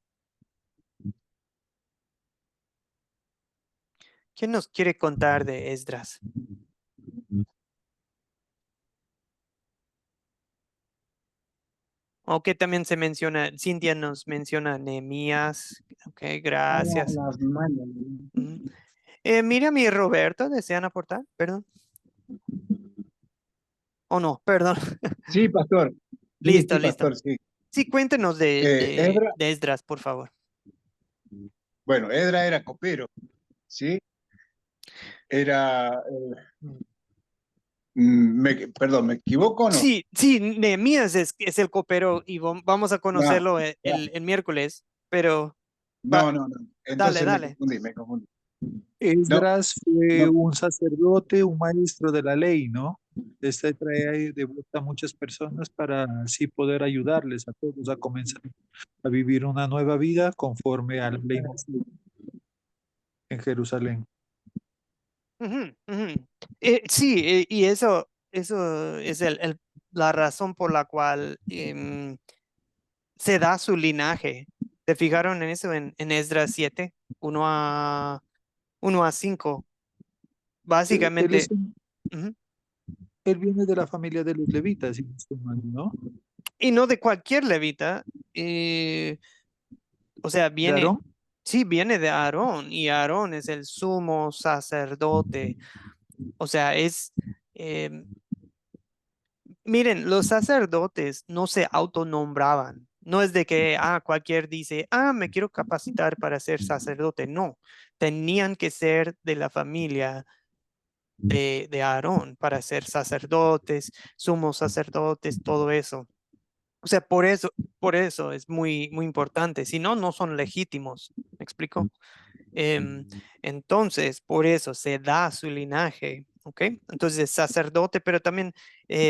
¿Quién nos quiere contar de Esdras? O que también se menciona, Cintia nos menciona Nehemías. Ok, gracias. Miriam y Roberto, ¿desean aportar? Perdón. ¿O no? Perdón. Sí, pastor. Listo, Sí, listo. pastor, sí. Sí, cuéntenos Edra, de Esdras, por favor. bueno, Edra era copero, ¿sí? Era, perdón, ¿me equivoco o no? Sí, Nehemías es el copero y vamos a No, conocerlo ya. el miércoles, pero No. dale, Entonces dale. me confundí. No, Esdras fue no. un sacerdote, un maestro de la ley, ¿no? Este trae de vuelta a muchas personas para así poder ayudarles a todos a comenzar a vivir una nueva vida conforme a la ley mosaica en Jerusalén. Ujú, ujú. Sí, y eso es la razón por la cual se da su linaje. ¿Se fijaron en eso en Esdras 7, 1 a 5? Él, Básicamente, ujú. él viene de la familia de los levitas, si no estoy mal, ¿no? Y no de cualquier levita, o sea, ¿De Aarón? sí, viene de Aarón, y Aarón es el sumo sacerdote. O sea, em, miren, los sacerdotes no se autonombraban. No es de que, cualquier dice, me quiero capacitar para ser sacerdote. No, tenían que ser de la familia de Aarón para ser sacerdotes, sumos sacerdotes, todo eso. O sea, por eso es muy, muy importante. Si no, no son legítimos. ¿Me explico? Entonces, por eso se da su linaje, ¿ok? Entonces, sacerdote, pero también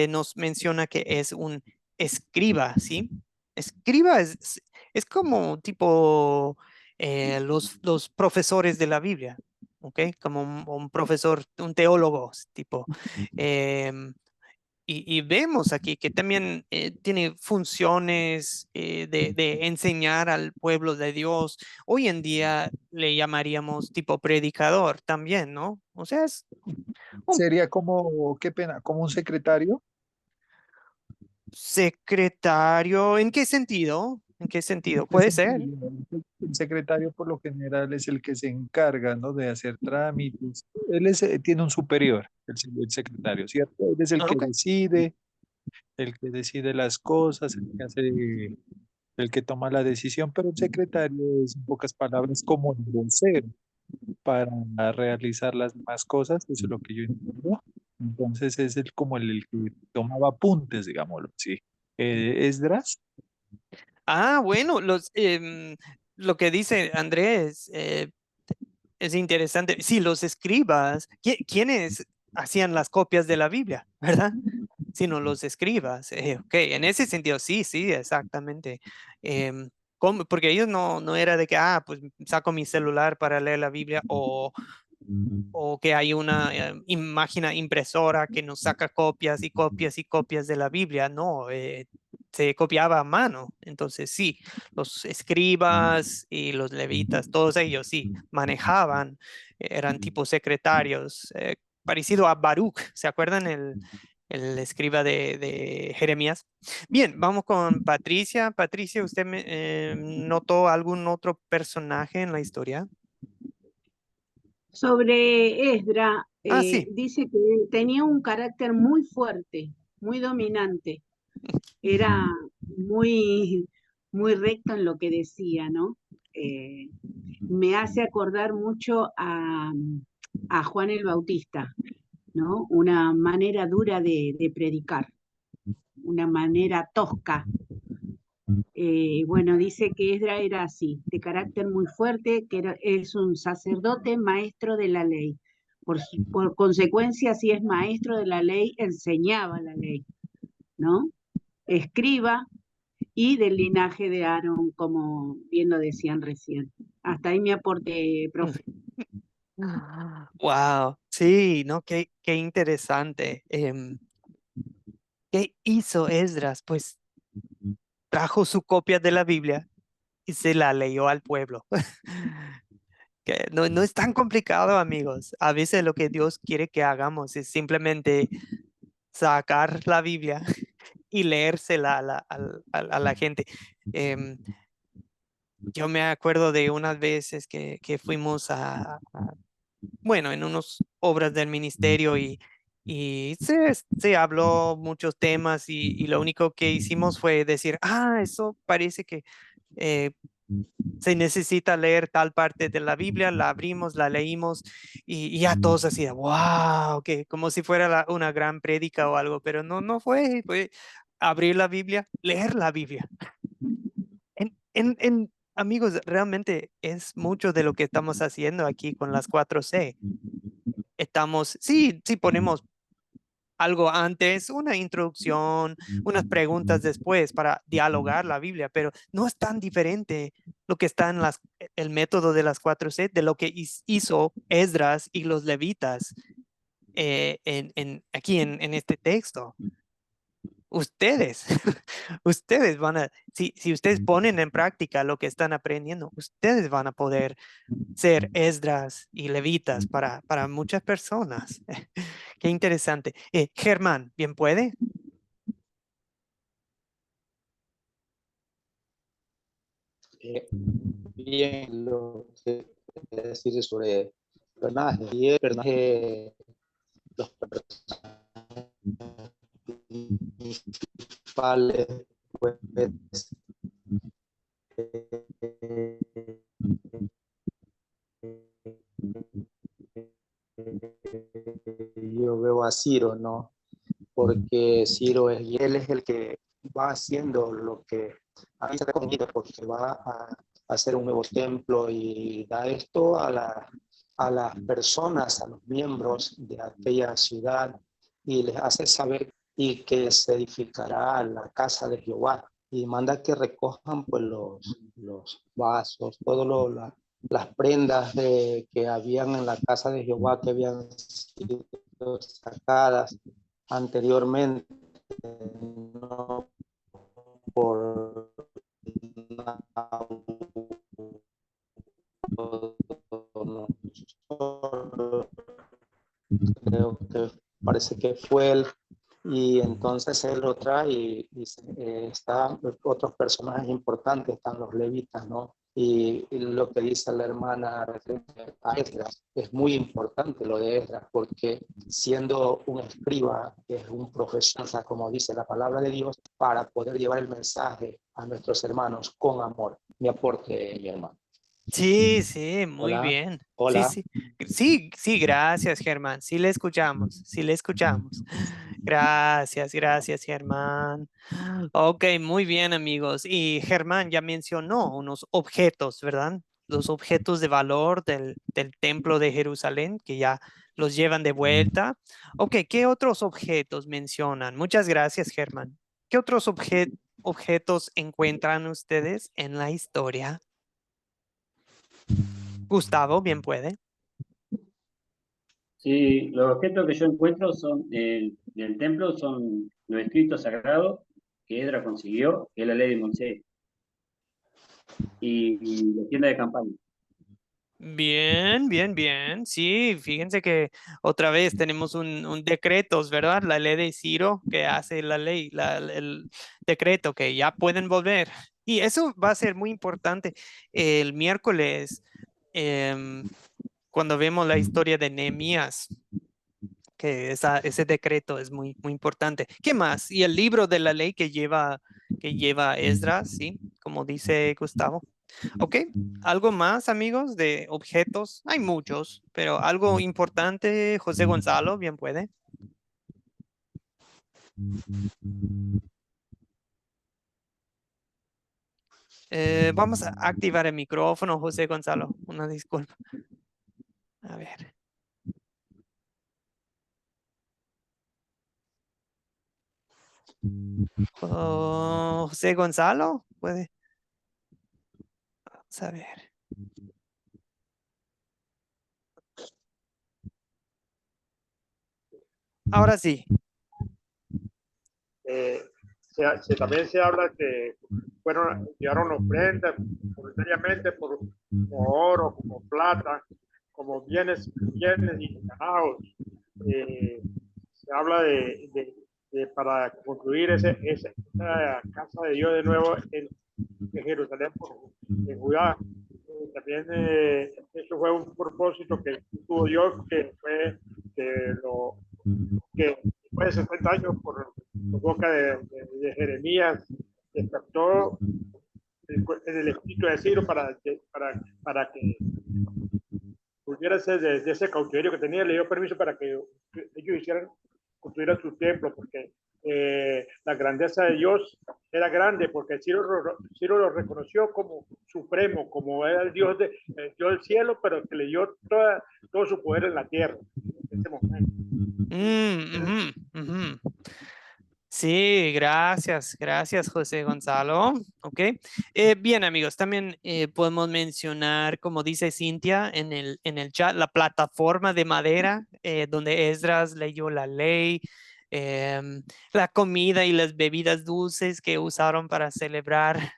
nos menciona que es un escriba, ¿sí? Escriba es como tipo los profesores de la Biblia, ¿ok? Como un profesor, un teólogo, tipo. em, y vemos aquí que también tiene funciones de enseñar al pueblo de Dios. Hoy en día le llamaríamos tipo predicador también, ¿no? O sea, es un Sería como, qué pena, como un secretario. secretario. ¿En qué sentido? ¿En qué ¿En sentido? qué Puede ser. sentido? El secretario por lo general es el que se encarga, ¿no? De hacer trámites. Él tiene un superior, el secretario, ¿cierto? Él es Ok. el que decide las cosas, el que toma la decisión, pero el secretario es, en pocas palabras, como el vocero para realizar las demás cosas, eso es lo que yo entiendo. Entonces es como el que tomaba apuntes, digámoslo así. Esdras. Bueno, lo que dice Andrés es interesante. Sí, los escribas, ¿quiénes hacían las copias de la Biblia, verdad? Sino los escribas. Ok, en ese sentido, sí, exactamente. Em, porque ellos no era de que, pues saco mi celular para leer la Biblia o que hay una máquina impresora que nos saca copias y copias y copias de la Biblia. No, se copiaba a mano. Entonces sí, los escribas y los levitas, todos ellos sí, manejaban, eran tipo secretarios, parecido a Baruch. ¿Se acuerdan el escriba de Jeremías? Bien, vamos con Patricia. Patricia, ¿usted notó algún otro personaje en la historia? Sobre Esdra, Sí. dice que tenía un carácter muy fuerte, muy dominante. Era muy, muy recto en lo que decía, ¿no? Me hace acordar mucho a Juan el Bautista, ¿no? Una manera dura de predicar, una manera tosca. Bueno, dice que Esdra era así, de carácter muy fuerte, que es un sacerdote maestro de la ley. Por consecuencia, si es maestro de la ley, enseñaba la ley, ¿no? Escriba y del linaje de Aarón, como bien lo decían recién. Hasta ahí mi aporte, profe. Wow, sí, ¿no? Qué interesante. ¿Qué hizo Esdras? Pues trajo su copia de la Biblia y se la leyó al pueblo. Que no es tan complicado, amigos. A veces lo que Dios quiere que hagamos es simplemente sacar la Biblia y leérsela a la gente. Yo me acuerdo de unas veces que fuimos bueno, en unas obras del ministerio y se habló muchos temas y lo único que hicimos fue decir, eso parece que se necesita leer tal parte de la Biblia, la abrimos, la leímos y ya todos así, wow, que como si fuera una gran prédica o algo, pero no fue abrir la Biblia, leer la Biblia. Amigos, realmente es mucho de lo que estamos haciendo aquí con las 4C. Sí ponemos algo antes, una introducción, unas preguntas después para dialogar la Biblia, pero no es tan diferente lo que está en el método de las 4C de lo que hizo Esdras y los levitas aquí en este texto. Ustedes, ustedes si ustedes ponen en práctica lo que están aprendiendo, ustedes van a poder ser Esdras y levitas para muchas personas. Qué interesante. Germán, ¿bien puede? Bien, lo que decir sobre personajes. Y el personaje, los personajes principales, pues, yo veo a Ciro, ¿no? Porque Ciro él es el que va haciendo lo que a mí se me ha porque va a hacer un nuevo templo y da esto a las personas, a los miembros de aquella ciudad y les hace saber y que se edificará la casa de Jehová y manda que recojan pues los vasos, todas las prendas que habían en la casa de Jehová que habían sido sacadas anteriormente, no por creo que parece que fue él y entonces él lo trae y están otros personajes importantes, están los levitas, ¿no? Y lo que dice la hermana a Esdras, es muy importante lo de Esdras, porque siendo un escriba, es un profesor, como dice la palabra de Dios, para poder llevar el mensaje a nuestros hermanos con amor. Mi aporte, mi hermano. Sí, muy Hola. bien. Hola. Sí, gracias, Germán. Sí le escuchamos. Gracias, Germán. Ok, muy bien, amigos. Y Germán ya mencionó unos objetos, ¿verdad? Los objetos de valor del templo de Jerusalén, que ya los llevan de vuelta. Ok, ¿qué otros objetos mencionan? Muchas gracias, Germán. ¿Qué otros objetos encuentran ustedes en la historia? Gustavo, bien puede. Sí, los objetos que yo encuentro son del templo son los escritos sagrados que Edra consiguió, que es la ley de Moisés, y la tienda de campaña. Bien, bien, bien. Sí, fíjense que otra vez tenemos un decretos, ¿verdad? La ley de Ciro que hace la ley, el decreto que ya pueden volver. Y eso va a ser muy importante el miércoles, cuando vemos la historia de Nehemías, que ese decreto es muy, muy importante. ¿Qué más? Y el libro de la ley que lleva Esdras, ¿sí? Como dice Gustavo. Ok, algo más, amigos, de objetos. Hay muchos, pero algo importante, José Gonzalo, bien puede. Vamos a activar el micrófono, José Gonzalo. Una disculpa. A ver. José Gonzalo, puede. Vamos a ver. Ahora sí. También se habla que llevaron ofrendas voluntariamente como oro, como plata, como bienes y ganados. Se habla de para construir esa casa de Dios de nuevo en Jerusalén, en Judá. También eso fue un propósito que tuvo Dios, que fue que después de 70 años por boca de Jeremías despertó el espíritu de Ciro para que pudiera ser de ese cautiverio que tenía, le dio permiso para que ellos hicieran, construyeran su templo, porque la grandeza de Dios era grande, porque Ciro lo reconoció como supremo, como era el Dios del cielo, pero que le dio todo su poder en la tierra en ese momento. Sí, gracias, gracias José Gonzalo. Ok, bien amigos, también podemos mencionar, como dice Cintia en el chat, la plataforma de madera donde Esdras leyó la ley, la comida y las bebidas dulces que usaron para celebrar,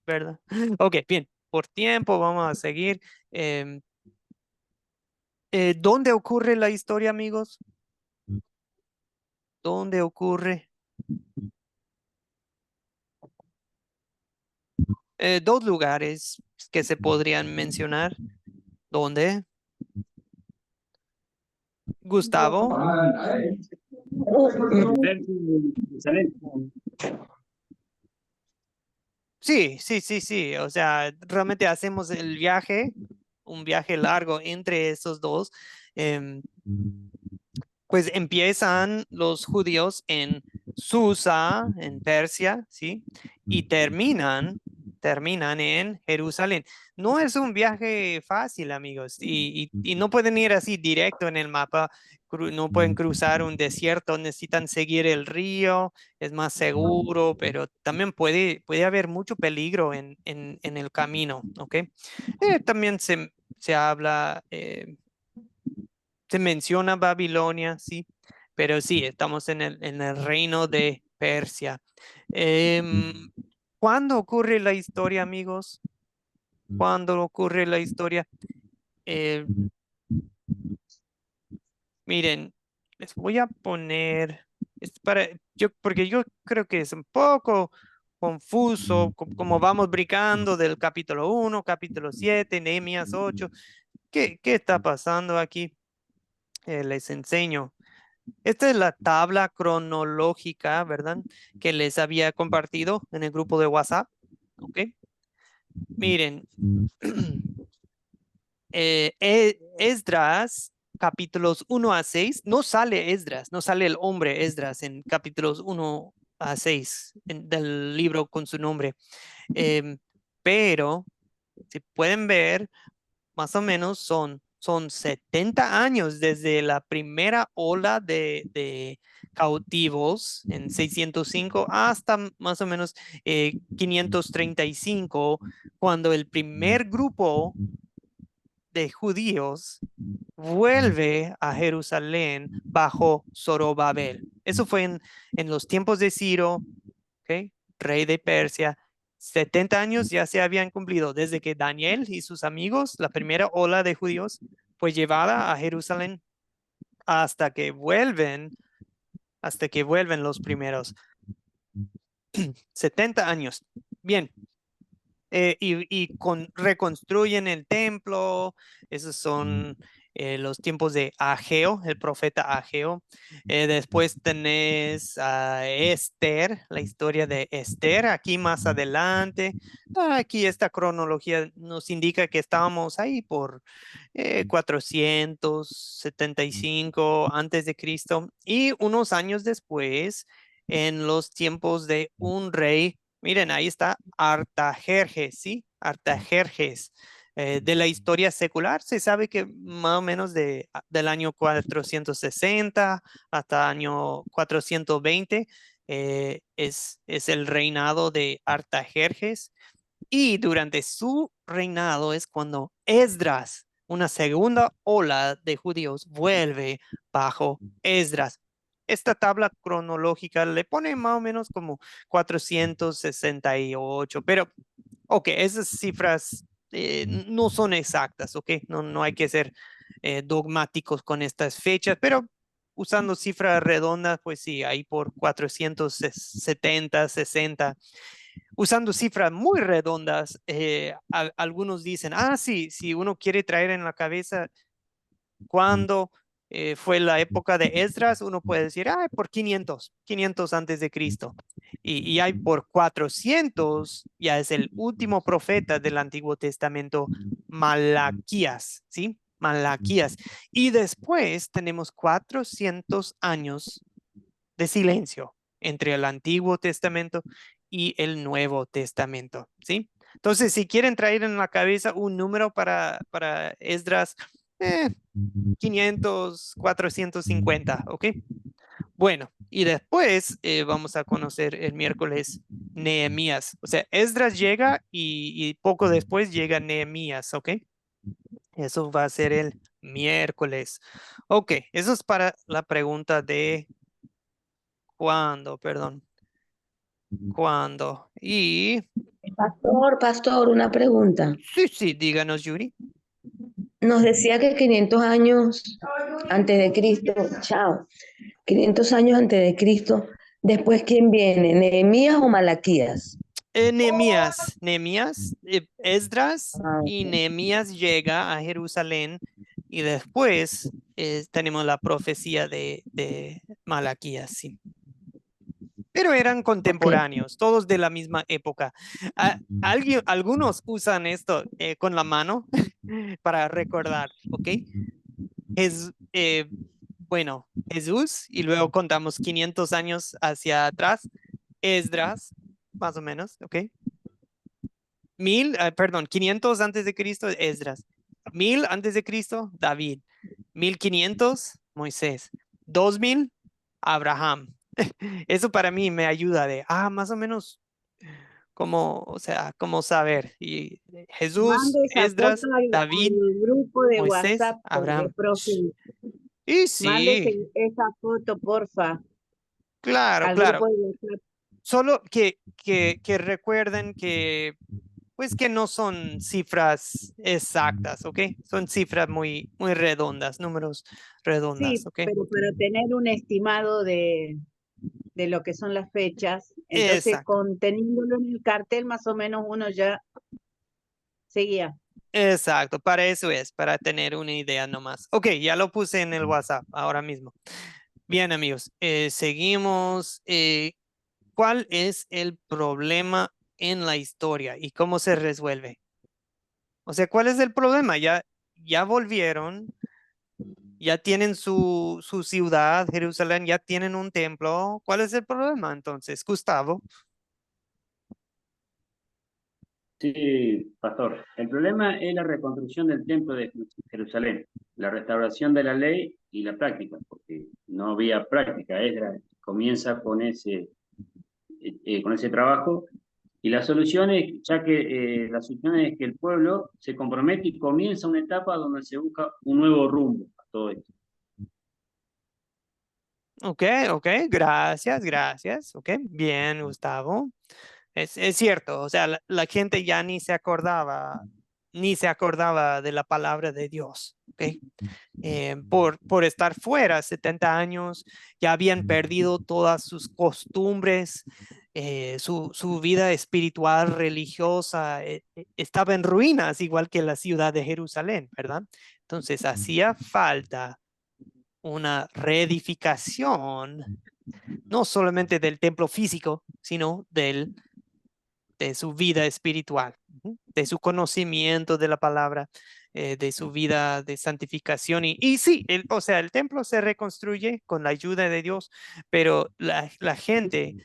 ¿verdad? Ok, bien, por tiempo vamos a seguir. ¿Dónde ocurre la historia, amigos? ¿Dónde ocurre? Dos lugares que se podrían mencionar. ¿Dónde? Gustavo. Sí, sí, sí, sí. O sea, realmente hacemos el viaje, un viaje largo entre esos dos. Pues empiezan los judíos en Susa, en Persia, ¿sí? Y terminan en Jerusalén. No es un viaje fácil, amigos, y no pueden ir así directo en el mapa, no pueden cruzar un desierto, necesitan seguir el río, es más seguro, pero también puede haber mucho peligro en el camino, ¿ok? También se habla... se menciona Babilonia, sí, pero sí, estamos en el reino de Persia. ¿Cuándo ocurre la historia, amigos? ¿Cuándo ocurre la historia? Miren, les voy a poner, porque yo creo que es un poco confuso, como vamos brincando del capítulo 1, capítulo 7, Nehemías 8. ¿Qué está pasando aquí? Les enseño. Esta es la tabla cronológica, ¿verdad? Que les había compartido en el grupo de WhatsApp. ¿Ok? Miren, Esdras, capítulos 1 a 6, no sale Esdras, no sale el hombre Esdras en capítulos 1 a 6 del libro con su nombre. Pero, si pueden ver, más o menos son 70 años desde la primera ola de cautivos en 605 hasta más o menos 535, cuando el primer grupo de judíos vuelve a Jerusalén bajo Zorobabel. Eso fue en los tiempos de Ciro, ¿okay? Rey de Persia. 70 años ya se habían cumplido desde que Daniel y sus amigos, la primera ola de judíos, fue llevada a Jerusalén hasta que vuelven los primeros 70 años. Bien. Reconstruyen el templo. Esos son los tiempos de Ageo, el profeta Ageo. Después tenés a Esther, la historia de Esther, aquí más adelante. Aquí esta cronología nos indica que estábamos ahí por 475 antes de Cristo, y unos años después, en los tiempos de un rey. Miren, ahí está Artajerjes, ¿sí? Artajerjes. De la historia secular se sabe que más o menos del año 460 hasta año 420 es el reinado de Artajerjes, y durante su reinado es cuando Esdras, una segunda ola de judíos, vuelve bajo Esdras. Esta tabla cronológica le pone más o menos como 468, pero ok, esas cifras no son exactas, ok, no hay que ser dogmáticos con estas fechas, pero usando cifras redondas, pues sí, ahí por 470, 60. Usando cifras muy redondas, algunos dicen, sí, si uno quiere traer en la cabeza cuándo fue la época de Esdras, uno puede decir, por 500 antes de Cristo. Y hay por 400, ya es el último profeta del Antiguo Testamento, Malaquías, ¿sí? Malaquías. Y después tenemos 400 años de silencio entre el Antiguo Testamento y el Nuevo Testamento, ¿sí? Entonces, si quieren traer en la cabeza un número para Esdras, 500, 450, ¿ok? Bueno, y después vamos a conocer el miércoles Nehemías. O sea, Esdras llega y poco después llega Nehemías, ¿ok? Eso va a ser el miércoles. Ok, eso es para la pregunta de cuándo, perdón. ¿Cuándo? Y Pastor, una pregunta. sí, díganos, Yuri. Nos decía que 500 años antes de Cristo, 500 años antes de Cristo, después ¿quién viene? ¿Nehemías o Malaquías? Nehemías, Esdras y Ok. Nehemías llega a Jerusalén, y después tenemos la profecía de Malaquías, sí. Pero eran contemporáneos, todos de la misma época. Algunos usan esto con la mano para recordar, ¿ok? Bueno, Jesús, y luego contamos 500 años hacia atrás, Esdras, más o menos, ¿ok? 500 antes de Cristo, Esdras. 1000 antes de Cristo, David. 1500, Moisés. 2000, Abraham. Eso para mí me ayuda de, más o menos como saber. Y Jesús, Mande esa foto Esdras, al David, grupo de Moisés, WhatsApp de Abraham. profe. Y Mándese sí, esa foto, porfa, claro, al claro. grupo de WhatsApp. Solo que recuerden que, pues, que no son cifras exactas, ¿ok? Son cifras muy, muy redondas, números redondas, Sí, ¿ok? pero para tener un estimado de lo que son las fechas, entonces Exacto, conteniéndolo en el cartel, más o menos uno ya seguía. exacto. Para eso es, para tener una idea nomás. Ok, ya lo puse en el WhatsApp ahora mismo. Bien, amigos, seguimos. ¿Cuál es el problema en la historia y cómo se resuelve? O sea, ¿cuál es el problema? Ya volvieron, ya tienen su ciudad, Jerusalén, ya tienen un templo. ¿Cuál es el problema entonces, Gustavo? Sí, pastor. El problema es la reconstrucción del templo de Jerusalén, la restauración de la ley y la práctica, porque no había práctica. Esdras comienza con ese trabajo, y la solución es, la solución es que el pueblo se compromete y comienza una etapa donde se busca un nuevo rumbo a todo esto. Ok, ok, gracias, gracias. Ok, bien, Gustavo. Es cierto, o sea, la gente ya ni se acordaba de la palabra de Dios. ¿Ok? Por estar fuera 70 años, ya habían perdido todas sus costumbres, su vida espiritual, religiosa, estaba en ruinas, igual que la ciudad de Jerusalén, ¿verdad? Entonces hacía falta una reedificación, no solamente del templo físico, sino de su vida espiritual, de su conocimiento de la palabra, de su vida de santificación. Y sí, o sea, el templo se reconstruye con la ayuda de Dios, pero la gente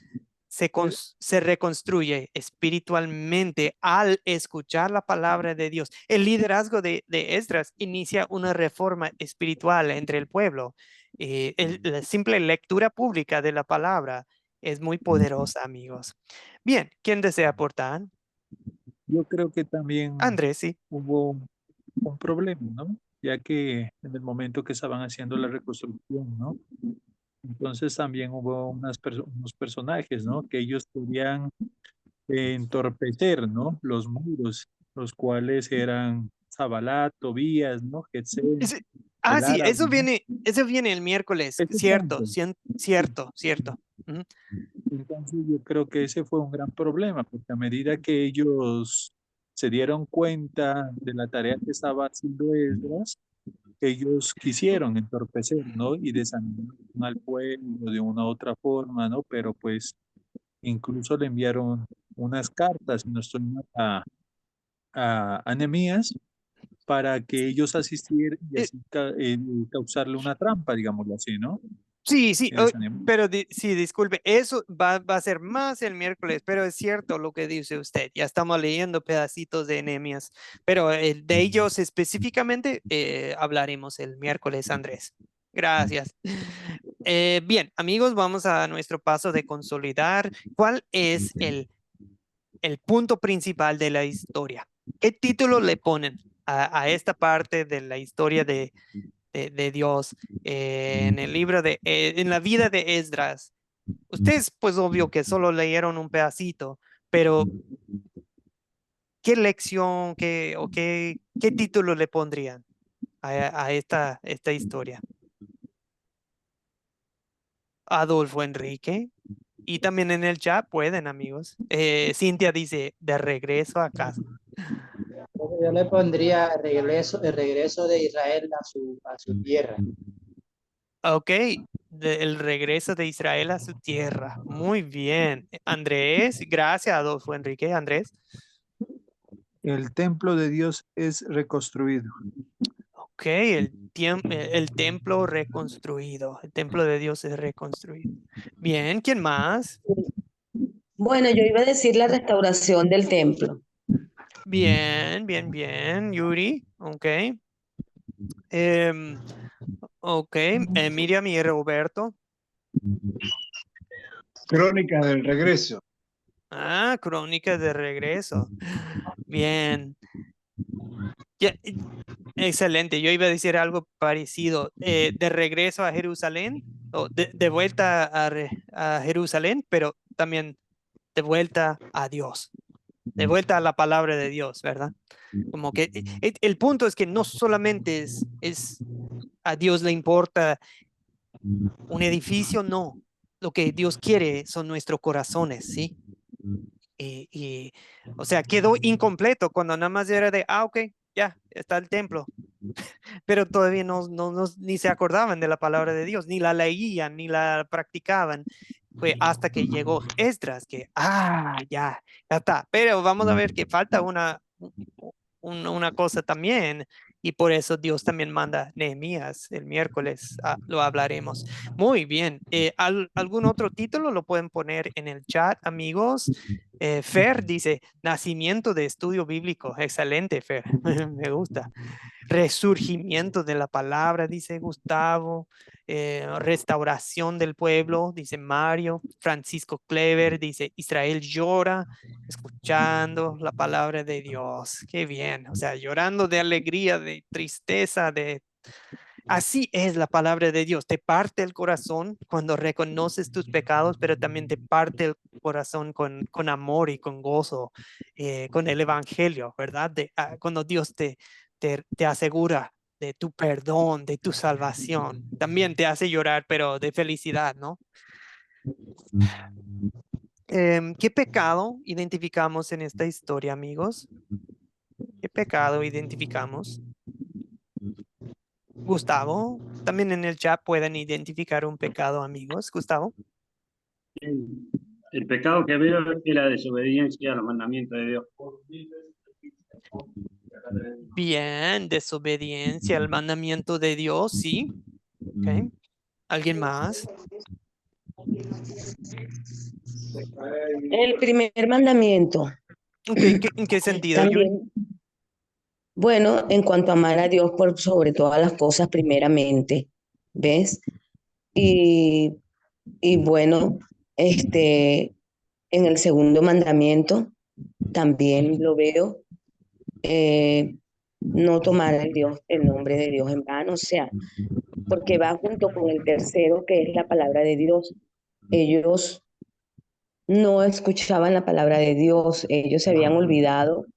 se reconstruye espiritualmente al escuchar la palabra de Dios. El liderazgo de Esdras inicia una reforma espiritual entre el pueblo. La simple lectura pública de la palabra es muy poderosa, amigos. Bien, ¿quién desea aportar? Yo creo que también Andrés, sí. hubo un problema, ¿no? Ya que en el momento que estaban haciendo la reconstrucción, ¿no? Entonces también hubo unos personajes, ¿no? Que ellos querían entorpecer, ¿no? Los muros, los cuales eran Zabalat, Tobías, ¿no? Getsem, el Sí, árabe, ¿no? eso viene el miércoles, Ese cierto, punto. cierto. Ujú. Entonces yo creo que ese fue un gran problema, porque a medida que ellos se dieron cuenta de la tarea que estaba haciendo Esdras, ellos quisieron entorpecer, ¿no? Y desanimar al pueblo de una u otra forma, ¿no? Pero pues incluso le enviaron unas cartas, si no estoy mal, a Nehemías para que ellos asistieran y Eh, así causarle una trampa, digámoslo así, ¿no? Sí, Y desanimar. pero sí, disculpe, eso va a ser más el miércoles, pero es cierto lo que dice usted. Ya estamos leyendo pedacitos de Nehemías, pero de ellos específicamente hablaremos el miércoles, Andrés. Gracias. Bien, amigos, vamos a nuestro paso de consolidar. ¿Cuál es el punto principal de la historia? ¿Qué título le ponen a esta parte de la historia de Dios en el libro en la vida de Esdras? Ustedes, pues obvio que solo leyeron un pedacito, pero ¿qué lección, qué título le pondrían a esta historia? Adolfo Enrique. Y también en el chat pueden, amigos. Cintia dice, de regreso a casa. Yo le pondría el regreso de Israel a su tierra. Ok, el regreso de Israel a su tierra. Muy bien. Andrés, gracias, Adolfo Enrique. Andrés. El templo de Dios es reconstruido. Ok, el templo reconstruido. El templo de Dios es reconstruido. Bien, ¿quién más? Bueno, yo iba a decir la restauración del templo. Bien, Yuri. Ok. Ok, Miriam y Roberto. Crónica del regreso. Crónica de regreso. Bien. Ya, excelente. Yo iba a decir algo parecido. De regreso a Jerusalén, o de vuelta a Jerusalén, pero también de vuelta a Dios, de vuelta a la palabra de Dios, ¿verdad? Como que el punto es que no solamente es a Dios le importa un edificio, no. Lo que Dios quiere son nuestros corazones, ¿sí? O sea, quedó incompleto cuando nada más era de, ok, ya, está el templo, pero todavía ni se acordaban de la palabra de Dios, ni la leían, ni la practicaban. Fue hasta que llegó Esdras que, ya está. Pero vamos a ver que falta una cosa también, y por eso Dios también manda Nehemías el miércoles, lo hablaremos. Muy bien. ¿Algún otro título lo pueden poner en el chat, amigos? Fer dice, nacimiento de estudio bíblico. Excelente, Fer. Me gusta. Resurgimiento de la palabra, dice Gustavo. Restauración del pueblo, dice Mario. Francisco Clever dice, Israel llora escuchando la palabra de Dios. Qué bien. O sea, llorando de alegría, de tristeza, de... Así es la palabra de Dios. Te parte el corazón cuando reconoces tus pecados, pero también te parte el corazón con amor y con gozo, con el evangelio, ¿verdad? Cuando Dios te asegura de tu perdón, de tu salvación. También te hace llorar, pero de felicidad, ¿no? ¿Qué pecado identificamos en esta historia, amigos? ¿Qué pecado identificamos? Gustavo, también en el chat pueden identificar un pecado, amigos. Gustavo. El pecado que veo es la desobediencia a los mandamientos de Dios. Bien, desobediencia al mandamiento de Dios, sí. Okay. ¿Alguien más? El primer mandamiento. Okay. ¿En qué sentido, Yuri? También, bueno, en cuanto a amar a Dios por sobre todas las cosas primeramente, ¿ves? Y, y bueno, en el segundo mandamiento también lo veo, no tomar el nombre de Dios en vano, o sea, porque va junto con el tercero, que es la palabra de Dios. Ellos no escuchaban la palabra de Dios, ellos se habían olvidado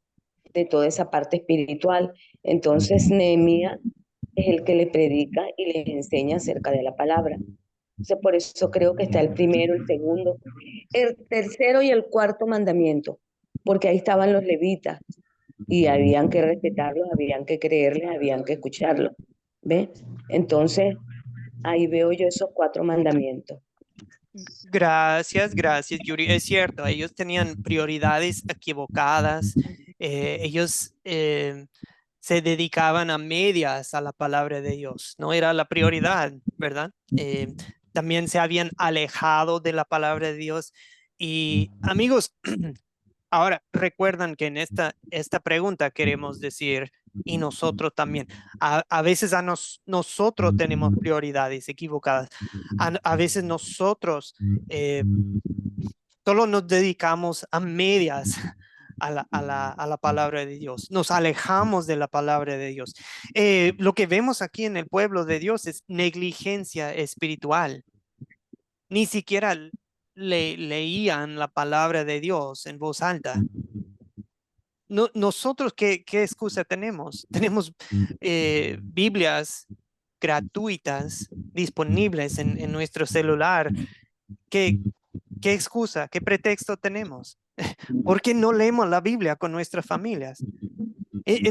de toda esa parte espiritual. Entonces, Nehemías es el que les predica y les enseña acerca de la palabra. Entonces, por eso creo que está el primero, el segundo, el tercero y el cuarto mandamiento, porque ahí estaban los levitas y habían que respetarlos, habían que creerles, habían que escucharlos. ¿Ves? Entonces, ahí veo yo esos 4 mandamientos. Gracias, Yuri. Es cierto, ellos tenían prioridades equivocadas. Ellos se dedicaban a medias a la palabra de Dios. No era la prioridad, ¿verdad? También se habían alejado de la palabra de Dios. Y amigos, ahora recuerdan que en esta pregunta queremos decir, y nosotros también, a veces nosotros tenemos prioridades equivocadas. A veces nosotros solo nos dedicamos a medias a la palabra de Dios. Nos alejamos de la palabra de Dios. Lo que vemos aquí en el pueblo de Dios es negligencia espiritual. Ni siquiera leían la palabra de Dios en voz alta. Nosotros, ¿qué excusa tenemos? Tenemos Biblias gratuitas disponibles en nuestro celular. ¿Qué excusa, qué pretexto tenemos? ¿Por qué no leemos la Biblia con nuestras familias?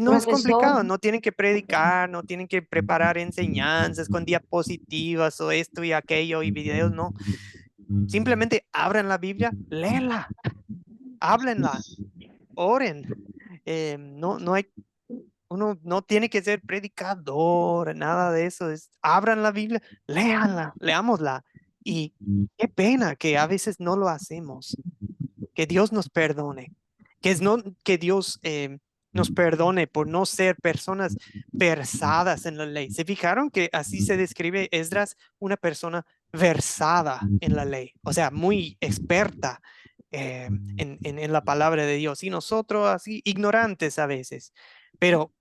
No es complicado, no tienen que predicar, no tienen que preparar enseñanzas con diapositivas o esto y aquello y videos, no. Simplemente abran la Biblia, léela, háblenla, oren. No hay, uno no tiene que ser predicador, nada de eso. Abran la Biblia, léanla, leámosla. Y qué pena que a veces no lo hacemos. Que Dios nos perdone. Que Dios nos perdone por no ser personas versadas en la ley. ¿Se fijaron que así se describe Esdras, una persona versada en la ley? O sea, muy experta en la palabra de Dios. Y nosotros así ignorantes a veces. Pero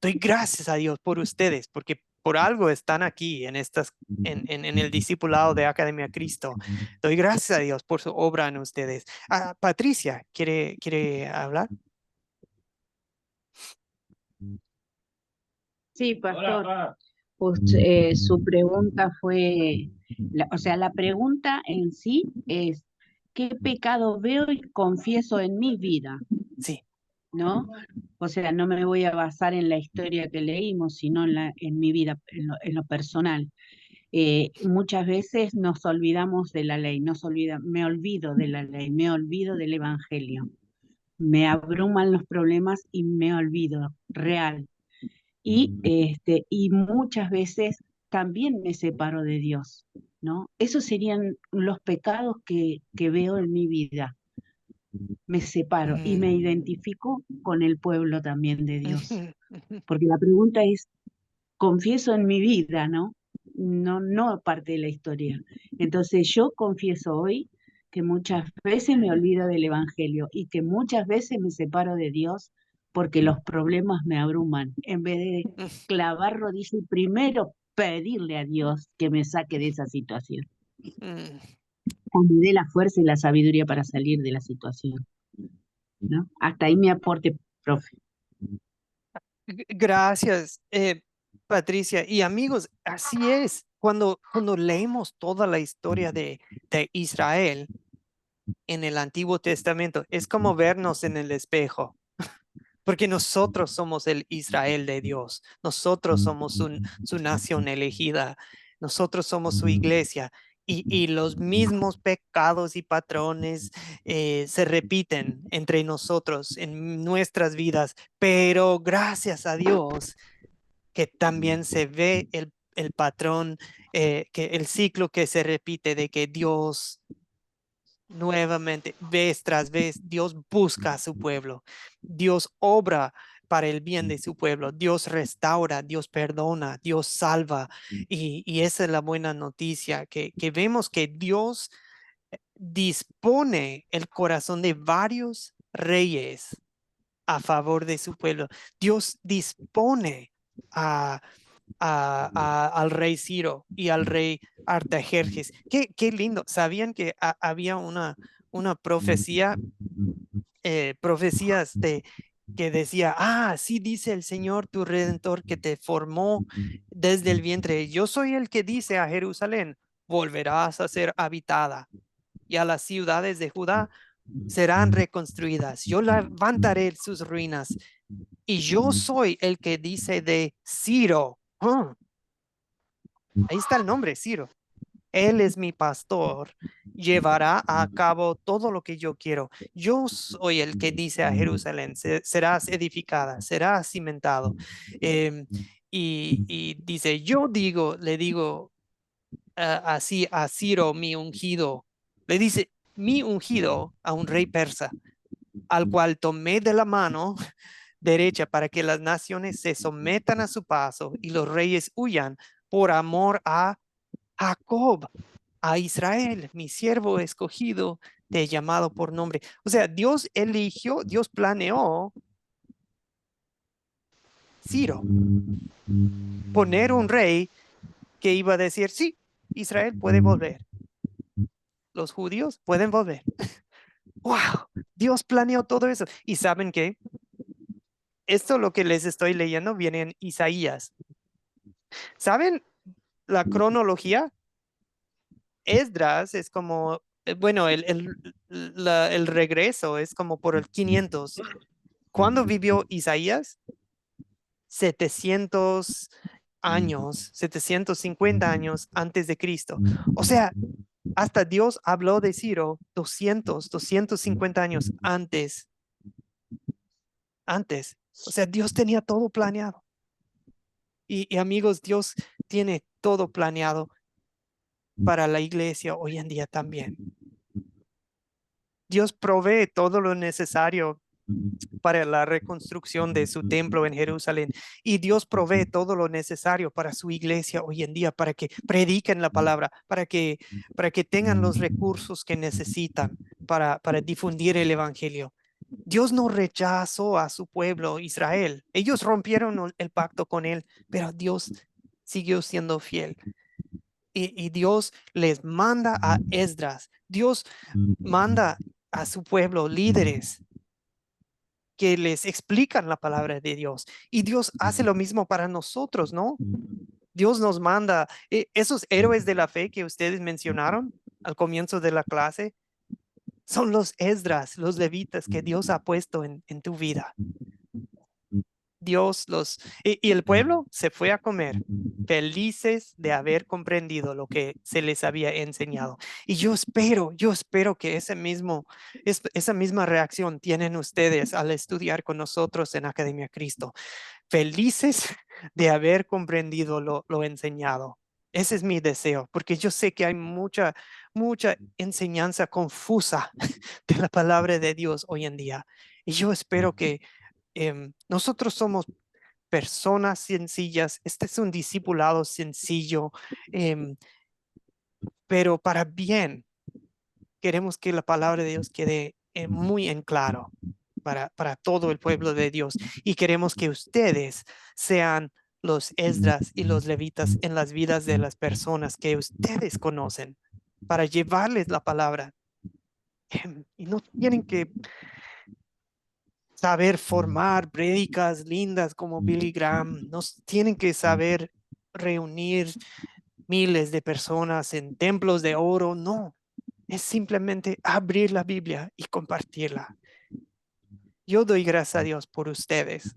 doy gracias a Dios por ustedes, porque por algo están aquí en el discipulado de Academia Cristo. Doy gracias a Dios por su obra en ustedes. Patricia, ¿quiere hablar? Sí, pastor. Su pregunta fue, o sea, la pregunta en sí es, ¿qué pecado veo y confieso en mi vida? Sí. ¿No? O sea, no me voy a basar en la historia que leímos, sino en mi vida, en lo personal. Muchas veces nos olvidamos de la ley, me olvido de la ley, me olvido del evangelio. Me abruman los problemas y me olvido, real. Y muchas veces también me separo de Dios, ¿no? Esos serían los pecados que veo en mi vida. me separo y me Mm, identifico con el pueblo también de Dios. ujú, ujú, Porque la pregunta es, confieso en mi vida, ¿no? No parte de la historia. Entonces yo confieso hoy que muchas veces me olvido del Evangelio y que muchas veces me separo de Dios porque los problemas me abruman. En vez de clavar rodillas y primero pedirle a Dios que me saque de esa situación, mm. o me dé la fuerza y la sabiduría para salir de la situación, ¿no? Hasta ahí mi aporte, profe. Gracias, Patricia. Y amigos, así es. Cuando leemos toda la historia de Israel en el Antiguo Testamento, es como vernos en el espejo, porque nosotros somos el Israel de Dios, nosotros somos su nación elegida, nosotros somos su iglesia. Y los mismos pecados y patrones se repiten entre nosotros en nuestras vidas, pero gracias a Dios que también se ve el patrón, que el ciclo que se repite de que Dios nuevamente, vez tras vez, Dios busca a su pueblo, Dios obra para el bien de su pueblo, Dios restaura, Dios perdona, Dios salva. Y esa es la buena noticia, que vemos que Dios dispone el corazón de varios reyes a favor de su pueblo. Dios dispone a al rey Ciro y al rey Artajerjes. Qué lindo. ¿Sabían que había una profecía, profecías que decía, sí dice el Señor tu Redentor que te formó desde el vientre? Yo soy el que dice a Jerusalén, volverás a ser habitada y a las ciudades de Judá serán reconstruidas. Yo levantaré sus ruinas y yo soy el que dice de Ciro. Ahí está el nombre, Ciro. Él es mi pastor, llevará a cabo todo lo que yo quiero. Yo soy el que dice a Jerusalén, serás edificada, serás cimentado. Em, y dice, yo digo, le digo así a Ciro, mi ungido, le dice, mi ungido a un rey persa, al cual tomé de la mano derecha para que las naciones se sometan a su paso y los reyes huyan por amor a Jacob, a Israel, mi siervo escogido, te he llamado por nombre. O sea, Dios eligió, Dios planeó Ciro, poner un rey que iba a decir, sí, Israel puede volver, los judíos pueden volver. ¡Wow! Dios planeó todo eso. ¿Y saben qué? Esto lo que les estoy leyendo viene en Isaías. ¿Saben la cronología? Esdras es como, bueno, el regreso es como por el 500. ¿Cuándo vivió Isaías? 700 años, 750 años antes de Cristo. O sea, hasta Dios habló de Ciro 250 años antes. O sea, Dios tenía todo planeado. Y amigos, Dios tiene todo planeado para la iglesia hoy en día también. Dios provee todo lo necesario para la reconstrucción de su templo en Jerusalén. Y Dios provee todo lo necesario para su iglesia hoy en día, para que prediquen la palabra, para que tengan los recursos que necesitan para difundir el evangelio. Dios no rechazó a su pueblo Israel. Ellos rompieron el pacto con él, pero Dios siguió siendo fiel. Y Dios les manda a Esdras. Dios manda a su pueblo líderes que les explican la palabra de Dios. Y Dios hace lo mismo para nosotros, ¿no? Dios nos manda esos héroes de la fe que ustedes mencionaron al comienzo de la clase. Son los Esdras, los levitas que Dios ha puesto en tu vida. Dios y el pueblo se fue a comer, felices de haber comprendido lo que se les había enseñado. Y yo espero que esa misma reacción tienen ustedes al estudiar con nosotros en Academia Cristo. Felices de haber comprendido lo enseñado. Ese es mi deseo, porque yo sé que hay mucha enseñanza confusa de la palabra de Dios hoy en día. Y yo espero que nosotros somos personas sencillas. Este es un discipulado sencillo, pero para bien. Queremos que la palabra de Dios quede muy en claro para todo el pueblo de Dios. Y queremos que ustedes sean los Esdras y los levitas en las vidas de las personas que ustedes conocen para llevarles la palabra. Y no tienen que saber formar prédicas lindas como Billy Graham. No tienen que saber reunir miles de personas en templos de oro. No, es simplemente abrir la Biblia y compartirla. Yo doy gracias a Dios por ustedes.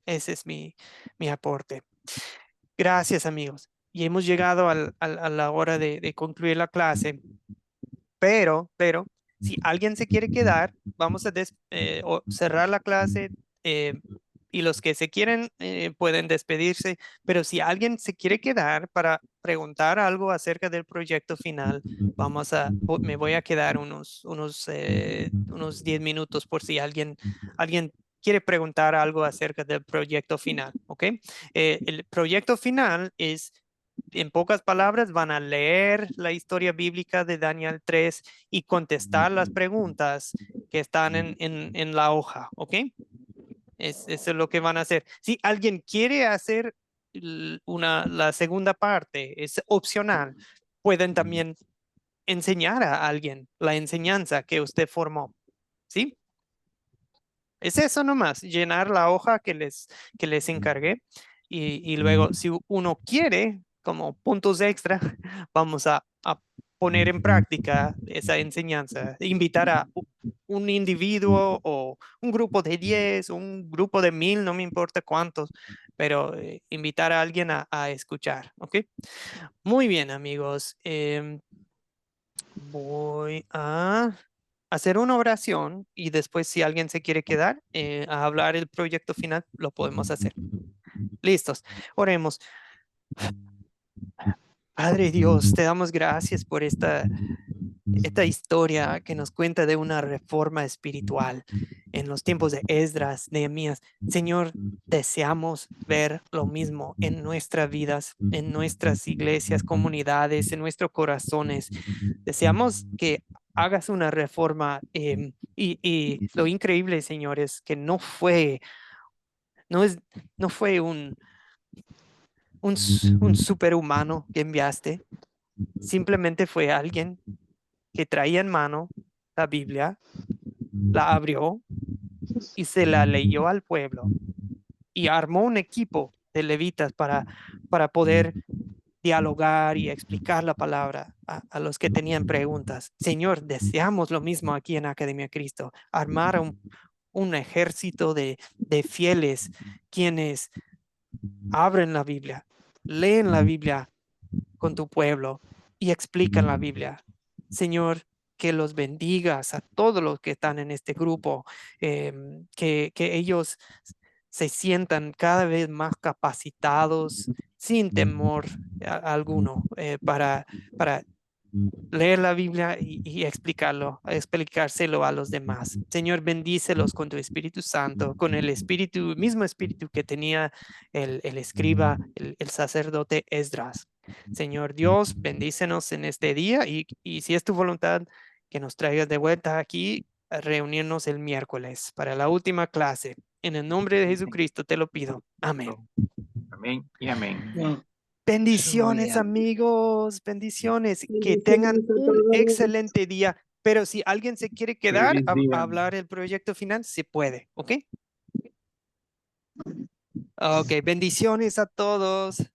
Ese es mi aporte. Gracias, amigos. Y hemos llegado a la hora de concluir la clase. Pero, si alguien se quiere quedar, vamos a cerrar la clase y los que se quieren pueden despedirse. Pero si alguien se quiere quedar para preguntar algo acerca del proyecto final, me voy a quedar unos 10 minutos por si alguien quiere preguntar algo acerca del proyecto final, ¿ok? El proyecto final es, en pocas palabras, van a leer la historia bíblica de Daniel 3 y contestar las preguntas que están en la hoja, ¿ok? Eso es lo que van a hacer. Si alguien quiere hacer la segunda parte, es opcional. Pueden también enseñar a alguien la enseñanza que usted formó, ¿sí? Es eso nomás, llenar la hoja que les encargué y luego si uno quiere como puntos extra, vamos a poner en práctica esa enseñanza, invitar a un individuo o un grupo de 10, un grupo de 1000, no me importa cuántos, pero invitar a alguien a escuchar, ¿ok? Muy bien, amigos. Voy a hacer una oración y después si alguien se quiere quedar a hablar el proyecto final, lo podemos hacer. Listos. Oremos. Padre Dios, te damos gracias por esta historia que nos cuenta de una reforma espiritual en los tiempos de Esdras, Nehemías. Señor, deseamos ver lo mismo en nuestras vidas, en nuestras iglesias, comunidades, en nuestros corazones. Deseamos que hagas una reforma y lo increíble, Señor, es que no fue un superhumano que enviaste, simplemente fue alguien que traía en mano la Biblia, la abrió y se la leyó al pueblo y armó un equipo de levitas para poder dialogar y explicar la palabra a los que tenían preguntas. Señor, deseamos lo mismo aquí en Academia Cristo, armar un ejército de fieles quienes abren la Biblia, leen la Biblia con tu pueblo y explican la Biblia. Señor, que los bendigas a todos los que están en este grupo, que ellos se sientan cada vez más capacitados, sin temor alguno, para leer la Biblia y explicárselo a los demás. Señor, bendícelos con tu Espíritu Santo, con el mismo espíritu que tenía el escriba, el sacerdote Esdras. Señor Dios, bendícenos en este día y si es tu voluntad, que nos traigas de vuelta aquí a reunirnos el miércoles para la última clase. En el nombre de Jesucristo te lo pido. Amén. Amén y amén. Bendiciones, amigos, bendiciones. Que tengan un excelente día. Pero si alguien se quiere quedar Feliz día. a hablar el proyecto final, se puede, ¿ok? Ok, bendiciones a todos.